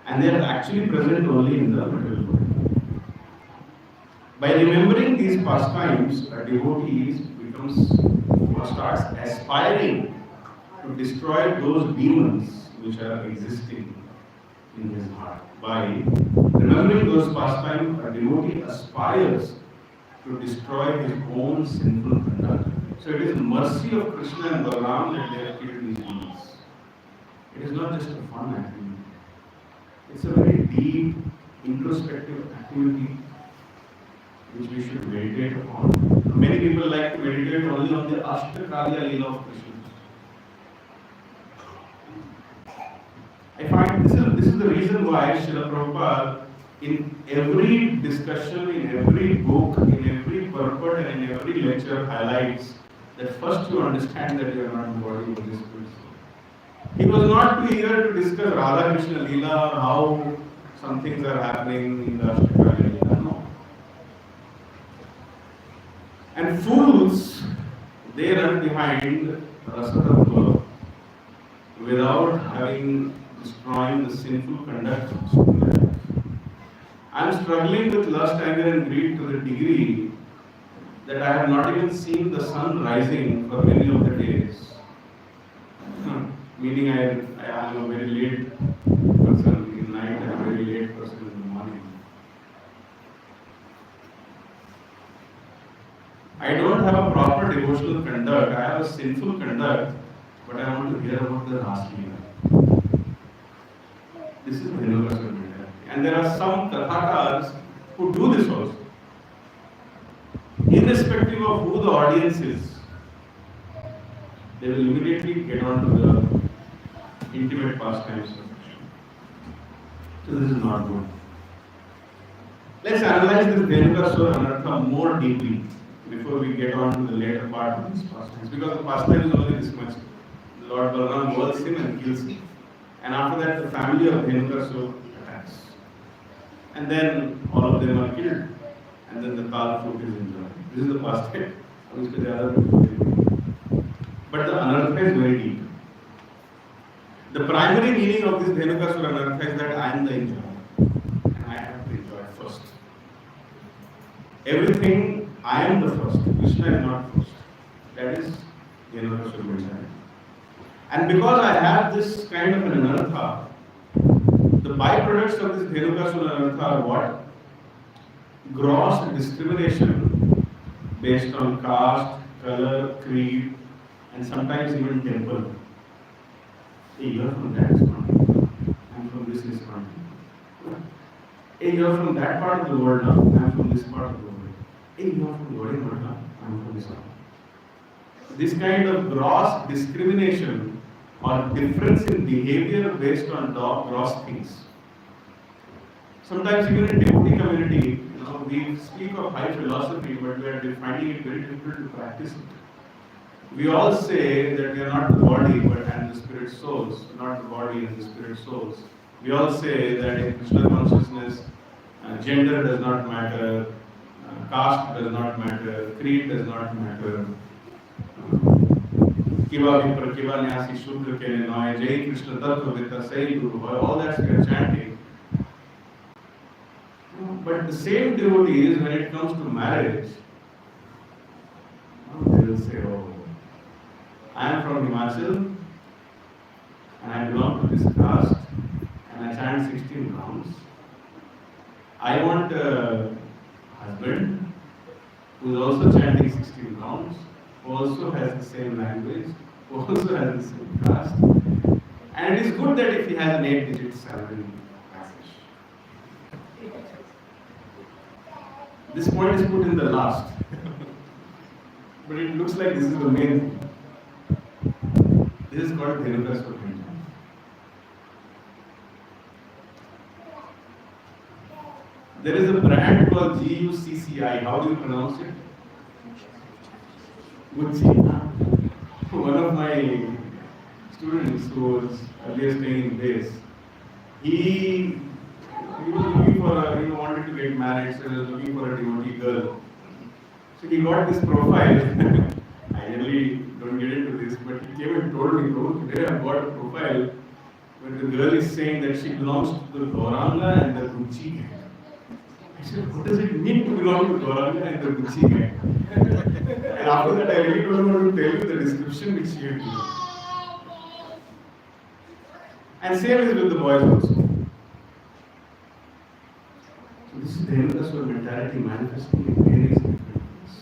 [SPEAKER 1] And they are actually present only in the material world. By remembering these pastimes, a devotee starts aspiring to destroy those demons which are existing in his heart. By remembering those pastimes, a devotee aspires to destroy his own sinful conduct. So it is mercy of Krishna and Balaram that they have killed these demons. It is not just a fun activity. It's a very deep, introspective activity which we should meditate upon. Many people like to meditate only on the Ashtakarya Leela of Krishna. I find this is the reason why Srila Prabhupada, in every discussion, in every book, in every purport, and in every lecture, highlights that first you understand that you are not the body of this spirit. He was not too eager to discuss Radha Krishna Leela or how some things are happening in the Ashtakarya Leela. No. And fools, they run behind Rasatattva without destroying the sinful conduct of their life. I am struggling with lust, anger, and greed to the degree that I have not even seen the sun rising for many of the days. Meaning I am a very late person in night and a very late person in the morning. I don't have a proper devotional conduct. I have a sinful conduct, but I want to hear about the Ras Leela. This is Dhenukasur mentality. And there are some Kathakars who do this also. Irrespective of who the audience is, they will immediately get on to the intimate pastimes of Krishna. So this is not good. Let's analyze this Dhenukasur anartha more deeply before we get on to the later part of these pastimes. Because the pastime is only this much. Lord Balaram whirls him and kills him. And after that, the family of Dhenukasur attacks. And then all of them are killed. And then the Kala fruit is enjoyed. This is the pastime. But the anartha is very deep. The primary meaning of this Dhenukasur anartha is that I am the enjoyer. And I have to enjoy first. Everything, I am the first. Krishna is not first. That is Dhenukasur mentality. And because I have this kind of an anartha, the byproducts of this Dhenukasur anartha are what? Gross discrimination based on caste, color, creed, and sometimes even temple. Hey, you are from that ISKCON. I am from this ISKCON. Hey, you are from that part of the world now. I am from this part of the world. Hey, you are from Godimata. I am from this part. This kind of gross discrimination or difference in behavior based on gross things. Sometimes even in devotee community, we speak of high philosophy, but we are finding it very difficult to practice it. We all say that we are not the body, but and the spirit souls, not the body and the spirit souls. We all say that in Krishna consciousness, gender does not matter, caste does not matter, creed does not matter. Kiva Vipra Kiva Nyasi Shudra Kene Noy, Jai Krishna Tattva Vita Sai Guru, all that we are chanting. But the same devotees, when it comes to marriage, they will say, oh, I am from Himachal and I belong to this caste and I chant 16 rounds. I want a husband who is also chanting 16 rounds, who also has the same language, who also has the same caste. And it is good that if he has an 8-digit salary passage. This point is put in the last. But it looks like this is the main thing. This is called Dhenukasur. There is a brand called GUCCI. How do you pronounce it? Gucci. One of my students who was earlier staying in base, he was looking for he wanted to get married, so he was looking for a devotee girl. So he got this profile. I really don't get into this, but he came and told me, "Bro, today I've got a profile where the girl is saying that she belongs to the Gauranga and the Gucci gang." I said, "What does it mean to belong to Gauranga and the Gucci gang?" And after that, I really don't want to tell you the description which she had given. And same is with the boys also. So this is the Dhenukasur mentality manifesting in various different ways.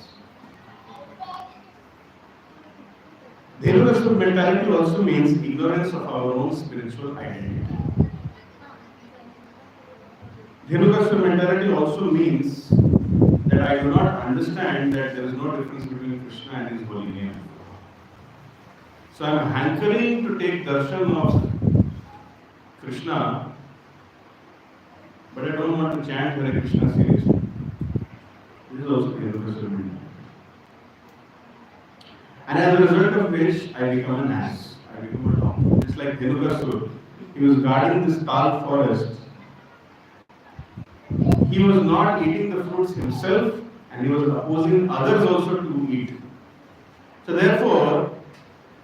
[SPEAKER 1] Dhenukasur mentality also means ignorance of our own spiritual identity. Dhenukasur mentality also means that I do not understand that there is no difference between Krishna and his holy name. So I am hankering to take darshan of Krishna, but I don't want to chant Hare Krishna seriously. This is also Dhenukasur mentality. And as a result of which, I become an ass. I become a dog. It's like Dhenukasur. He was guarding this tal forest. He was not eating the fruits himself, and he was opposing others also to eat. So therefore,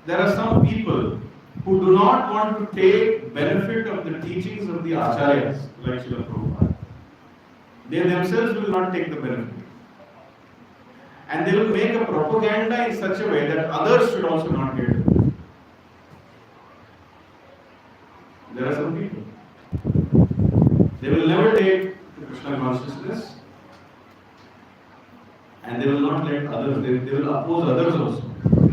[SPEAKER 1] there are some people who do not want to take benefit of the teachings of the acharyas, like Srila Prabhupada. They themselves will not take the benefit. And they will make a propaganda in such a way that others should also not get it. There are some people. They will never take the Krishna consciousness, and they will not let others, they will oppose others also.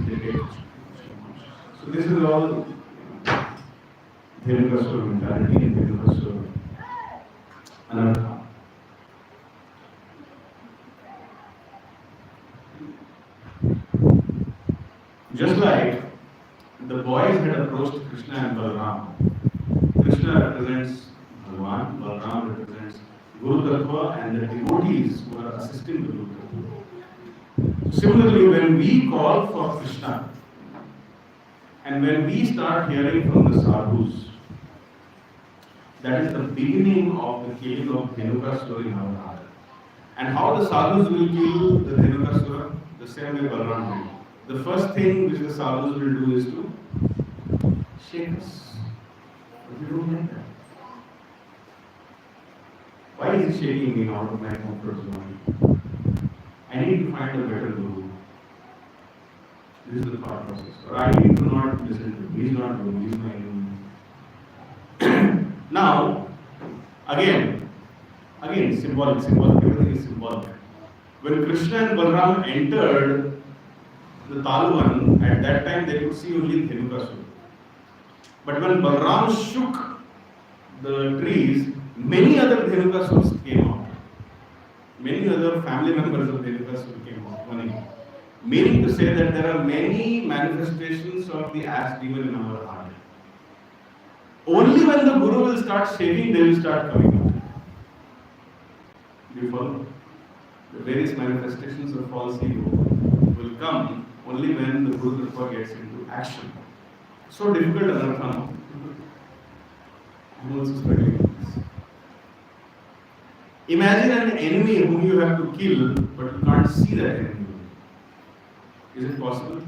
[SPEAKER 1] They take Krishna consciousness. So this is all Dhenukasur mentality and Dhenukasur anartha. Just like the boys had approached Krishna and Balram. Krishna represents Bhagavan, Balram represents Guru Tattva and the devotees who are assisting the Guru Tattva. Similarly, when we call for Krishna and when we start hearing from the sadhus, that is the beginning of the killing of Dhenukasur in our heart. And how the sadhus will kill the Dhenukasur? The same way Balram will. The first thing which the sadhus will do is to shake us. But we don't like that. Why is he shaking me out of my comfort zone? I need to find a better guru. This is the thought process. Or I need to not listen to him. He is not guru, he is my enemy. Now, again, symbolic, everything is symbolic. When Krishna and Balram entered the Talvan, at that time they could see only Dhenukasur. But when Balram shook the trees, many other Dhenukasurs came out. Many other family members of Dhenukasur came out. Meaning to say that there are many manifestations of the ass demon in our heart. Only when the Guru will start shaking, they will start coming out. Do you follow? The various manifestations of false ego will come only when the Guru Tattva gets into action. So difficult, Anarthana. I'm also struggling with this. Imagine an enemy whom you have to kill, but you can't see that enemy. Is it possible?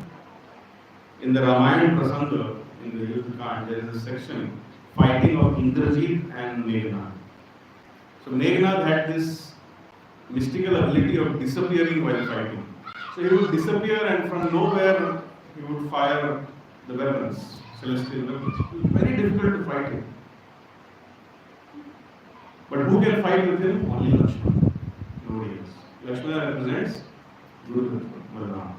[SPEAKER 1] In the Ramayana Prasanga, in the Yuddha Kand, there is a section fighting of Indrajit and Meghnad. So Meghnad had this mystical ability of disappearing while fighting. So he would disappear and from nowhere he would fire the weapons, celestial weapons. It was very difficult to fight him. But who can fight with him? Only Lakshmana. Nobody else. Lakshmana represents Guru Tattva, Mardan.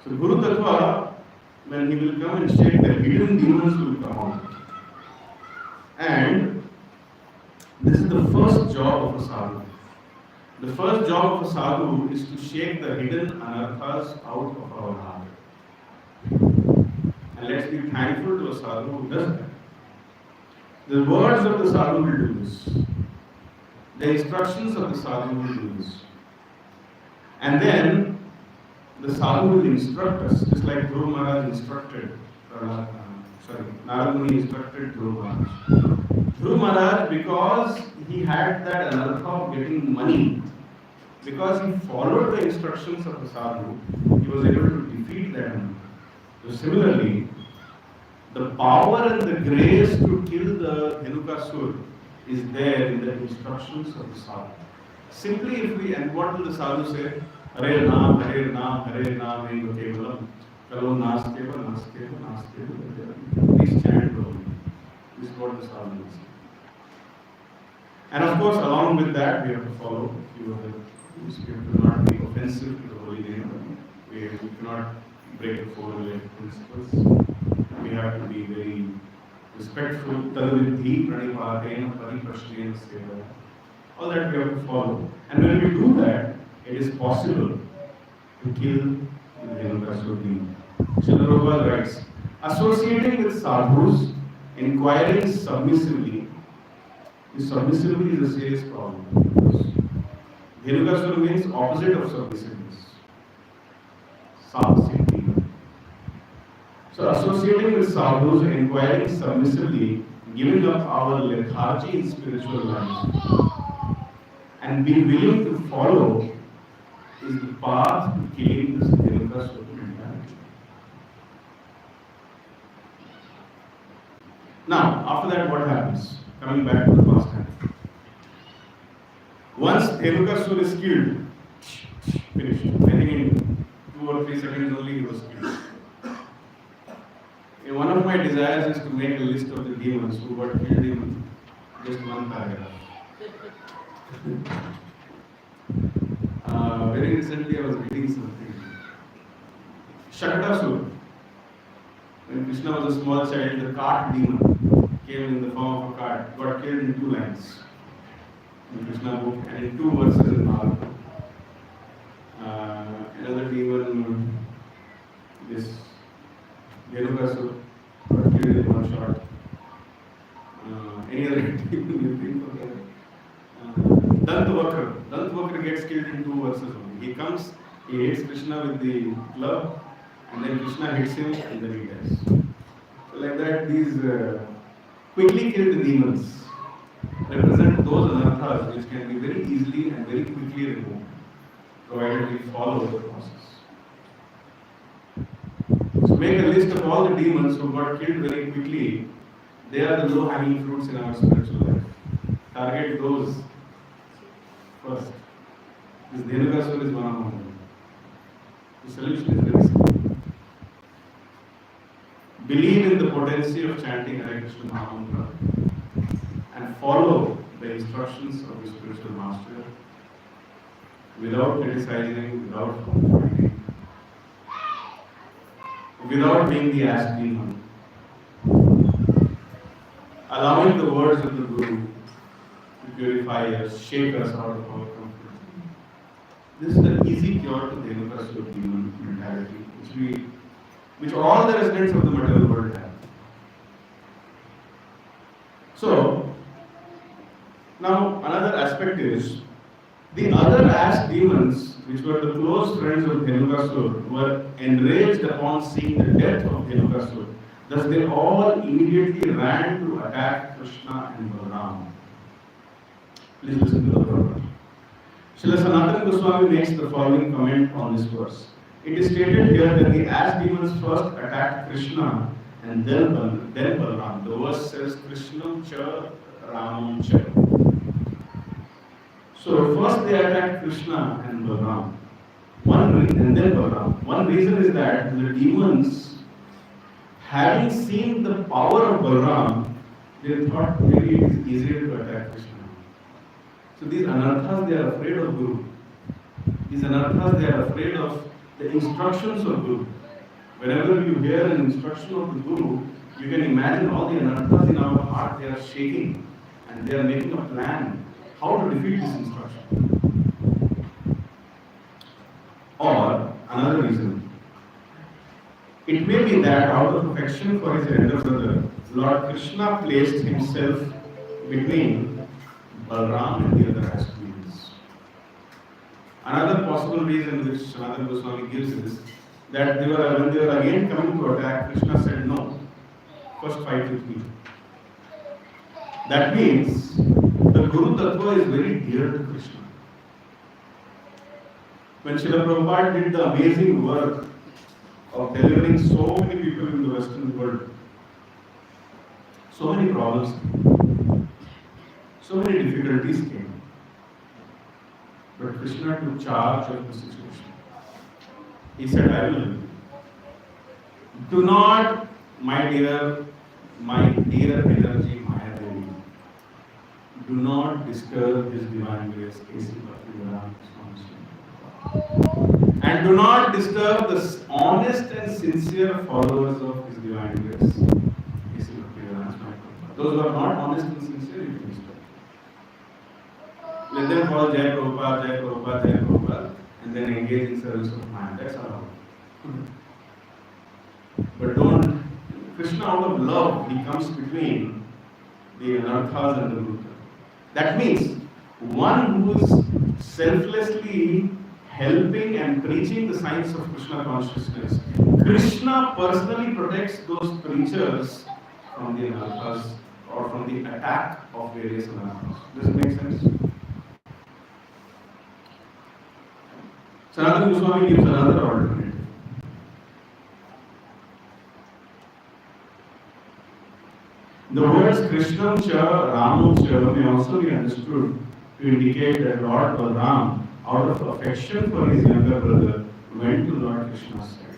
[SPEAKER 1] So Guru Tattva, when he will come and shake, the hidden demons will come out. And this is the first job of a sadhu. The first job of a sadhu is to shake the hidden anarthas out of our heart. And let's be thankful to a sadhu who does that. The words of the sadhu will do this. The instructions of the sadhu will do this. And then the sadhu will instruct us, just like Dhruv Maharaj instructed, Narada Muni instructed Dhruv Maharaj. Dhruv Maharaj, because he had that anartha of getting money, because he followed the instructions of the sadhu, he was able to defeat that anartha. So similarly, the power and the grace to kill the Dhenukasur is there in the instructions of the sadhu. Simply if we, and what will the sadhu say? Hare Naam, Hare Naam, Hare Naam, Ego Kevalam, Kalo Naskeva, Naskeva, Naskeva. Please chant slowly. This is what the sadhu will say. And of course, along with that, we have to follow a few other rules. We have to not be offensive to the holy name. We cannot break the four related principles. We have to be very respectful. Tadvidhi, Pranipatena, Pariprashrena, Seva. All that we have to follow. And when we do that, it is possible to kill the Dhenukasur demon. Srila Prabhupada writes, associating with sadhus, inquiring submissively. This submissively is a serious problem. Dhenukasur means opposite of submissiveness. Sadhusik demon. So associating with sadhus, inquiring submissively, giving up our lethargy in spiritual life, and being willing to follow is the path to killing this Dhenukasur mentality. Now, after that, what happens? Coming back to the past time. Once Dhenukasur is killed, finished. I think in 2 or 3 seconds only he was killed. One of my desires is to make a list of the demons who got killed in just one paragraph. Very recently I was reading something. Shakatasur. When Krishna was a small child, the cart demon came in the form of a cart, got killed in 2 lines in Krishna book and in 2 verses in Mardan. Another demon, this Dhenukasur, got killed in 1 shot. Any other demon you think of that? Dhenukasur gets killed in 2 verses only. He comes, he hits Krishna with the club, and then Krishna hits him, and then he dies. So like that, these quickly killed demons represent those anarthas which can be very easily and very quickly removed, provided we follow the process. So make a list of all the demons who got killed very quickly. They are the low-hanging fruits in our spiritual life. Target those first. This Dhenukasur is one among them. The solution is very simple. Believe in the potency of chanting Hare Krishna Mahamantra and follow the instructions of the spiritual master without criticizing, without fighting, without being the ass demon. Allowing the words of the Guru to purify us, shake us out of our comfort. This is the easy cure to Dhenukasur demon mentality, which all the residents of the material world have. aspect is the other ash demons, which were the close friends of Dhenukasur, were enraged upon seeing the death of Dhenukasur. Thus, they all immediately ran to attack Krishna and Balaram. Please listen to the proverb. Srila Sanatana Goswami makes the following comment on this verse. It is stated here that the ash demons first attacked Krishna and then Balaram. The verse says Krishnam cha Ramam cha. So first they attacked Krishna and Balaram. And then Balaram. One reason is that the demons, having seen the power of Balaram, they thought maybe it is easier to attack Krishna. So these anarthas, they are afraid of Guru. These anarthas, they are afraid of the instructions of Guru. Whenever you hear an instruction of the Guru, you can imagine all the anarthas in our heart, they are shaking and they are making a plan how to defeat this instruction. Or another reason, it may be that out of affection for his elder brother, Lord Krishna placed himself between Balaram and the other ash demons. Another possible reason which Sanatana Goswami gives is that when they were again coming to attack, Krishna said, no, first fight with me. That means the Guru Tattva is very dear to Krishna. When Srila Prabhupada did the amazing work of delivering so many people in the Western world, so many problems came, so many difficulties came. But Krishna took charge of the situation. He said, I will. Do not, my dear energy, Maya Devi, do not disturb His divine grace, and do not disturb the honest and sincere followers of His divine grace. Those who are not honest and sincere, you can disturb. Let them call Jai Prabhupada, Jai Prabhupada, Jai Prabhupada, and then engage in service of mind. That's all. But don't, Krishna out of love, he comes between the anarthas and the Guru. That means one who is selflessly helping and preaching the science of Krishna consciousness, Krishna personally protects those preachers from the anarthas or from the attack of various anarthas. Does it make sense? Sanatana Goswami gives another alternative. The words Krishnam cha, Ramam cha may also be understood to indicate that Lord Balaram, out of affection for his younger brother, went to Lord Krishna's side.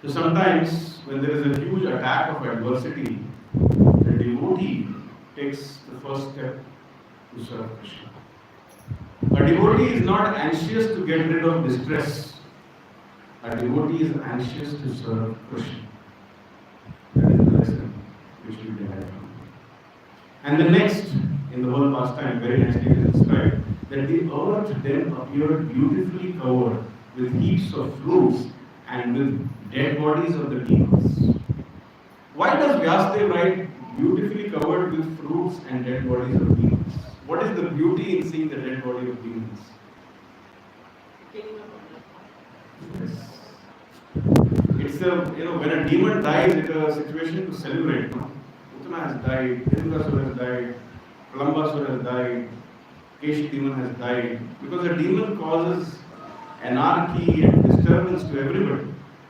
[SPEAKER 1] So sometimes when there is a huge attack of adversity, the devotee takes the first step to serve Krishna. A devotee is not anxious to get rid of distress. A devotee is anxious to serve Krishna. That is the lesson which we derive from. And the next, in the whole pastime, very nicely is described, that the earth then appeared beautifully covered with heaps of fruits and with dead bodies of the demons. Why does Vyasadeva write beautifully covered with fruits and dead bodies of demons? What is the beauty in seeing the dead body of demons? Yes. It's when a demon dies, it's a situation to celebrate. No? Uttana has died, Dhenukasur has died, Kalambasur has died, Kesh demon has died. Because a demon causes anarchy and disturbance to everybody,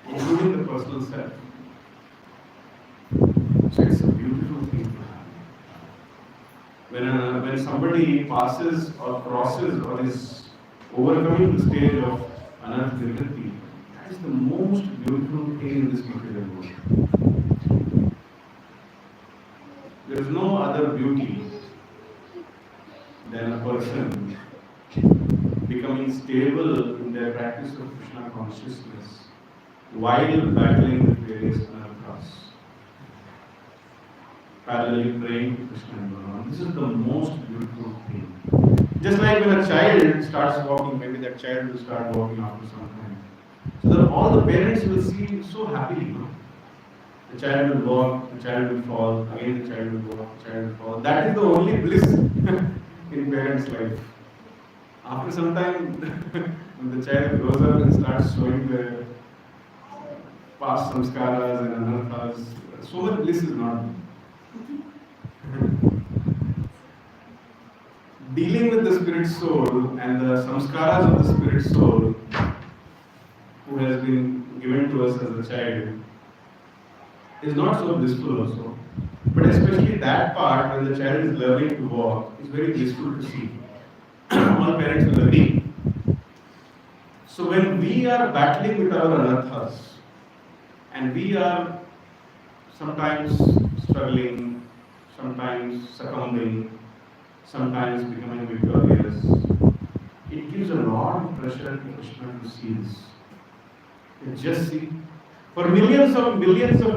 [SPEAKER 1] including the personal self. So it's a beautiful thing to have. When somebody passes or crosses or is overcoming the stage of anartha nivritti, that is the most beautiful thing in this material world. There is no other beauty than a person becoming stable in their practice of Krishna consciousness while battling with various anarthas. Parallelly praying to Krishna and Balaram. This is the most beautiful thing. Just like when a child starts walking, maybe that child will start walking after some time. So that all the parents will see so happily. No? The child will walk, the child will fall, again the child will walk, the child will fall. That is the only bliss in parents' life. After some time, when the child grows up and starts showing the past samskaras and anarthas, so much bliss is not. Dealing with the spirit soul and the samskaras of the spirit soul who has been given to us as a child is not so blissful also. But especially that part when the child is learning to walk is very blissful to see. All parents will agree. So when we are battling with our anarthas and we are sometimes struggling, sometimes succumbing, sometimes becoming victorious, it gives a lot of pressure to Krishna to see this. And just see, for millions of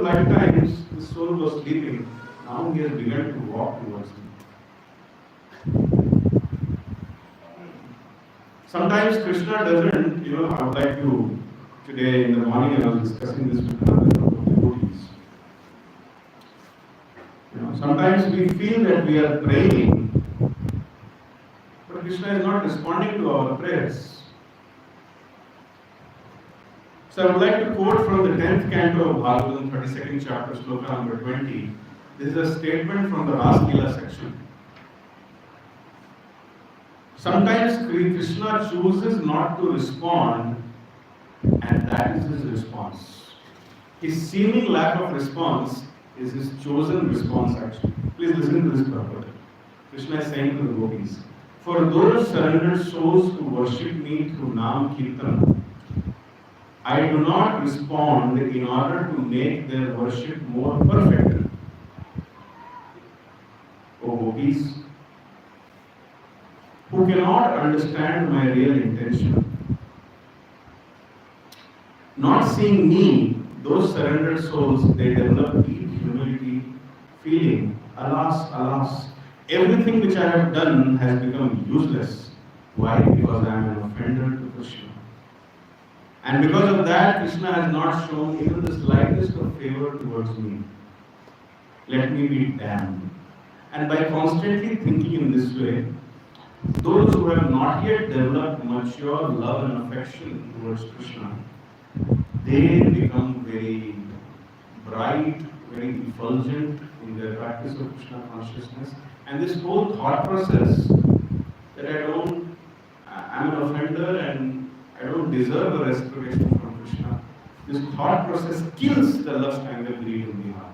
[SPEAKER 1] lifetimes, the soul was sleeping. Now he has begun to walk towards me. Sometimes Krishna doesn't, I would like to, today in the morning I was discussing this with another group of devotees. Sometimes we feel that we are praying, but Krishna is not responding to our prayers. So I would like to quote from the 10th canto of Bhagavatam, 32nd chapter, sloka number 20. This is a statement from the Ras Leela section. Sometimes Krishna chooses not to respond, and that is his response. His seeming lack of response is his chosen response actually. Please listen to this properly. Krishna is saying to the gopis, for those surrendered souls who worship me through Nam Kirtan, I do not respond in order to make their worship more perfect. O gopis, who cannot understand my real intention, not seeing me, those surrendered souls, they develop deep humility, feeling, alas, alas, everything which I have done has become useless. Why? Because I am an offender to Krishna. And because of that, Krishna has not shown even the slightest of favor towards me. Let me be damned. And by constantly thinking in this way, those who have not yet developed mature love and affection towards Krishna, they become very bright, very effulgent in their practice of Krishna consciousness. And this whole thought process that I'm an offender and I don't deserve a restoration from Krishna, this thought process kills the lust, anger, greed in the heart.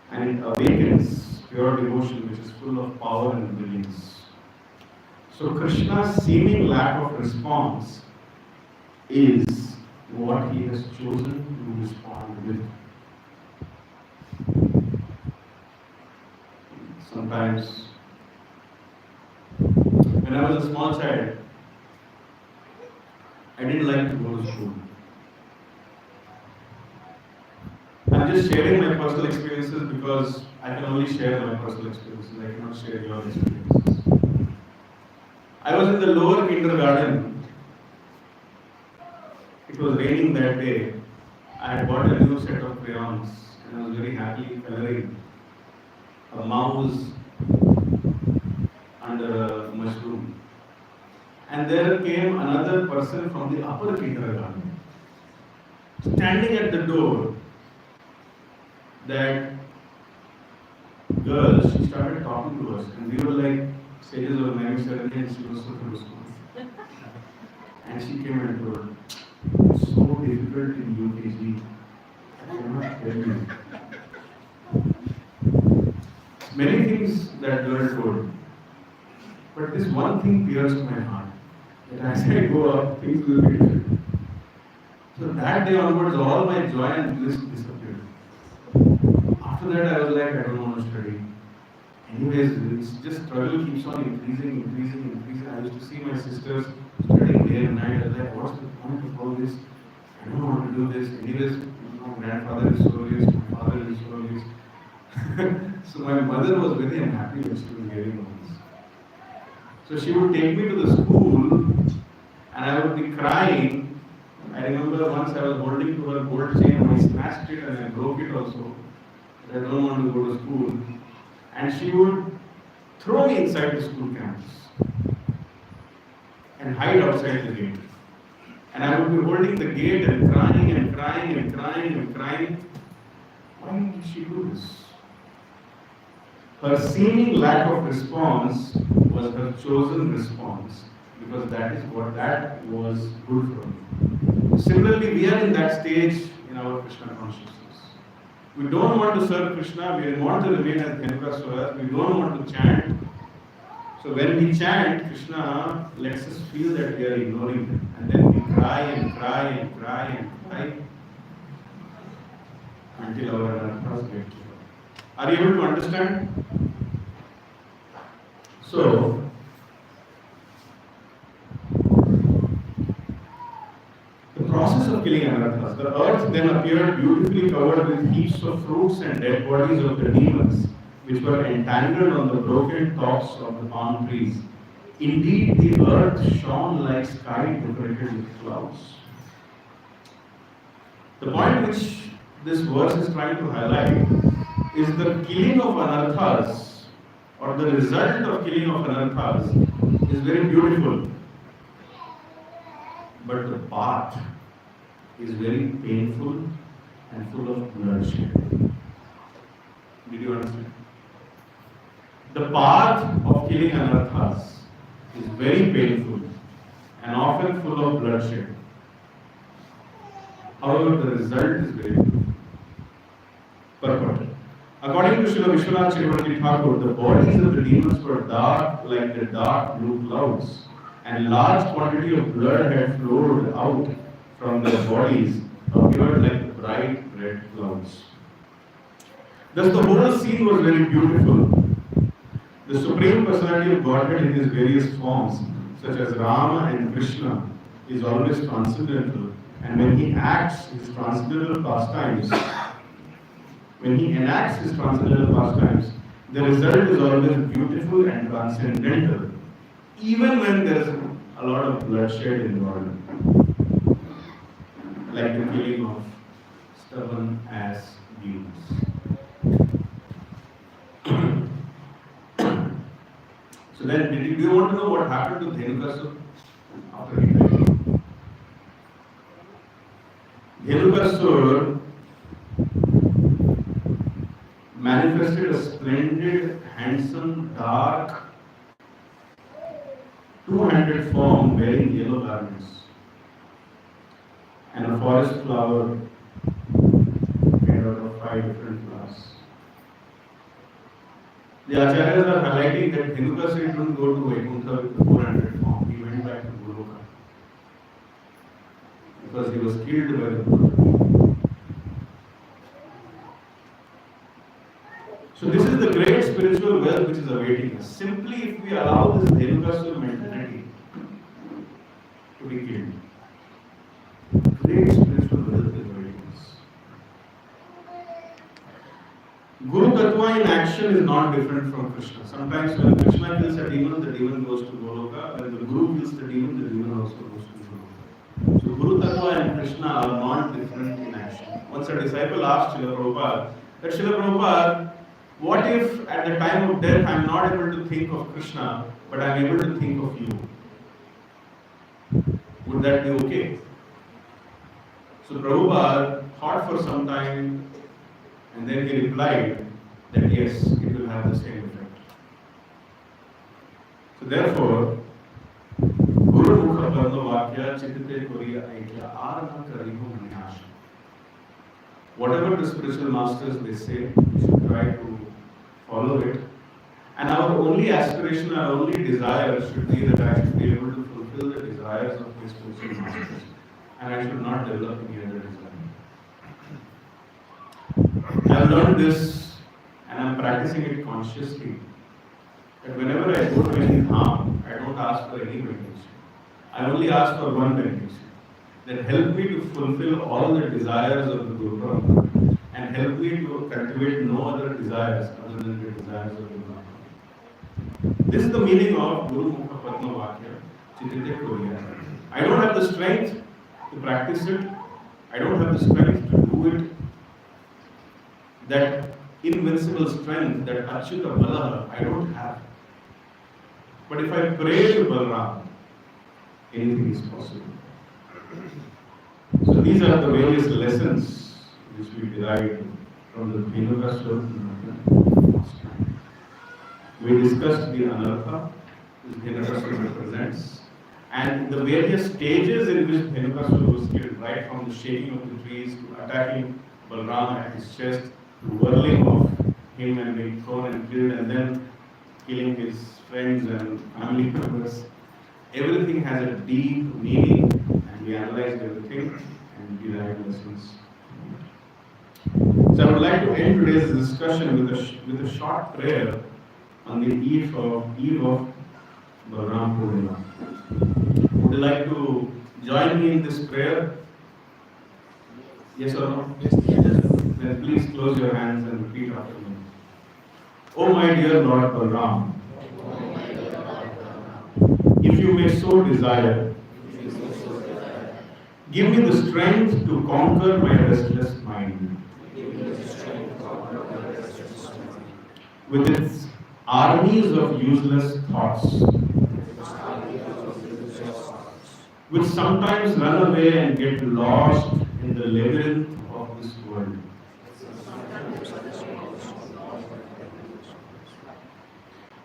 [SPEAKER 1] And it awakens pure devotion which is full of power and brilliance. So Krishna's seeming lack of response is what he has chosen to respond with. Sometimes, when I was a small child, I didn't like to go to school. I'm just sharing my personal experiences because I can only share my personal experiences. I cannot share your experiences. I was in the lower kindergarten. It was raining that day. I had bought a new set of crayons and I was very happily coloring a mouse under a mushroom. And there came another person from the upper kindergarten. Standing at the door, that girl, she started talking to us and we were like sages of 9-7 and she was so responsive. And she came and told, it's so difficult in UKG. I cannot tell you. Many things that girl told. But this one thing pierced my heart. That as I go up, things will be different. So that day onwards, all my joy and bliss disappeared. After that, I was like, I don't want to study. Anyways, it's just struggle keeps on increasing. I used to see my sisters studying day and night. I was like, what's the point of all this? I don't want to do this. Anyways, my grandfather is so rich, my father is so rich. So my mother was very unhappy when she was hearing all this. So she would take me to the school and I would be crying. I remember once I was holding to her gold chain and I snatched it and I broke it also. I don't want to go to school. and she would throw me inside the school campus and hide outside the gate. And I would be holding the gate and crying and crying and crying and crying. Why did she do this? Her seeming lack of response was her chosen response, because that was good for me. Similarly, we are in that stage in our Krishna consciousness. We don't want to serve Krishna, we want to remain as Dhenukasur, we don't want to chant. So when we chant, Krishna lets us feel that we are ignoring him. And then we cry and cry and cry and cry until our anarthas get cured. Are you able to understand? So, the process of killing anarthas. The earth then appeared beautifully covered with heaps of fruits and dead bodies of the demons, which were entangled on the broken tops of the palm trees. Indeed, the earth shone like sky decorated with clouds. The point which this verse is trying to highlight is the killing of anarthas, or the result of killing of anarthas, is very beautiful. But the path is very painful and full of bloodshed. Did you understand? The path of killing anarthas is very painful and often full of bloodshed. However, the result is very good. Purport. According to Srila Vishwanath Chakravarti Thakur, the bodies of the demons were dark like the dark blue clouds, and large quantity of blood had flowed out from their bodies, appeared like bright red clouds. Thus the whole scene was very beautiful. The Supreme Personality of Godhead in his various forms, such as Rama and Krishna, is always transcendental, and when he acts his transcendental pastimes, the result is always beautiful and transcendental, even when there is a lot of bloodshed involved, like the killing of stubborn ass demons. So then, do you want to know what happened to Dhenukasur after he died? Dhenukasur manifested a splendid, handsome, dark, two-handed form wearing yellow garments and a forest flower made out of 5 different flowers. The Acharyas are highlighting that Dhenukasur didn't go to Vaikuntha with the 400 form. He went back to Goloka because he was killed by the Buddha. So this is the great spiritual wealth which is awaiting us. Simply if we allow this Dhenukasur mentality to be killed, great spiritual wealth is awaiting us. Guru Tattva in action is not different from Krishna. Sometimes when Krishna kills a demon, the demon goes to Goloka. When the Guru kills the demon also goes to Goloka. So Guru Tattva and Krishna are not different in action. Once a disciple asked Srila Prabhupada, that Srila Prabhupada, what if at the time of death I am not able to think of Krishna, but I am able to think of you? Would that be okay? So Prabhupada thought for some time and then he replied that yes, it will have the same effect. So therefore, Guru Mukha Parno Vakya Chitite Koriya Aikya Arna Karihu Manihasha. Whatever the spiritual masters they say, we should try to follow it. And our only aspiration, our only desire should be that I should be able to fulfill the desires of my spiritual masters. And I should not develop any other desire. I have learned this and I am practicing it consciously. That whenever I go to any dham, I don't ask for any benediction. I only ask for one benediction. That help me to fulfill all the desires of the Guru Parampara and help me to cultivate no other desires other than the desires of the Guru Parampara. This is the meaning of Guru Mukha Padma Vakya, Chitite Koriya. I don't have the strength to practice it. I don't have the strength to do it. That invincible strength, that Acyuta Balaha, I don't have. But if I pray to Balaram, anything is possible. So these are the various lessons which we derived from the Dhenukasur. We discussed the anartha which Dhenukasur represents, and the various stages in which Dhenukasur was killed, right from the shaking of the trees to attacking Balram at his chest, to whirling of him and being thrown and killed, and then killing his friends and family members. Everything has a deep meaning, and we analyzed everything and derived lessons. So I would like to end today's discussion with a short prayer on the eve of Balram Purnima. Would you like to join me in this prayer? Yes or no?
[SPEAKER 2] Yes.
[SPEAKER 1] Then please close your hands and repeat after me. Oh my dear Lord Balram, if you may so desire, give me the strength to conquer my restless mind with its armies of useless thoughts, which sometimes run away and get lost in the labyrinth of this world.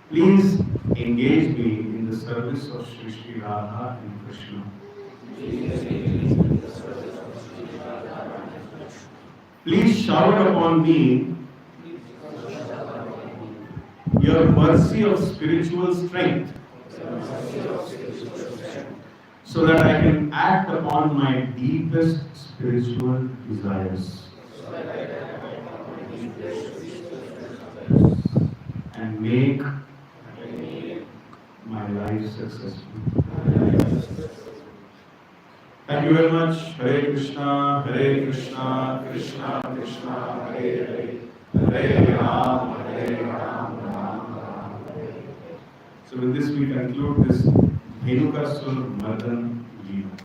[SPEAKER 1] Please engage me in the service of Sri Radha and Krishna. Please shower upon me your mercy of spiritual strength, so that I can act upon my deepest spiritual desires and make my life successful. Thank you very much. Hare Krishna, Krishna Krishna, Hare Hare, Hare Ram, Ram Ram. So with this we conclude this Dhenukasur Mardan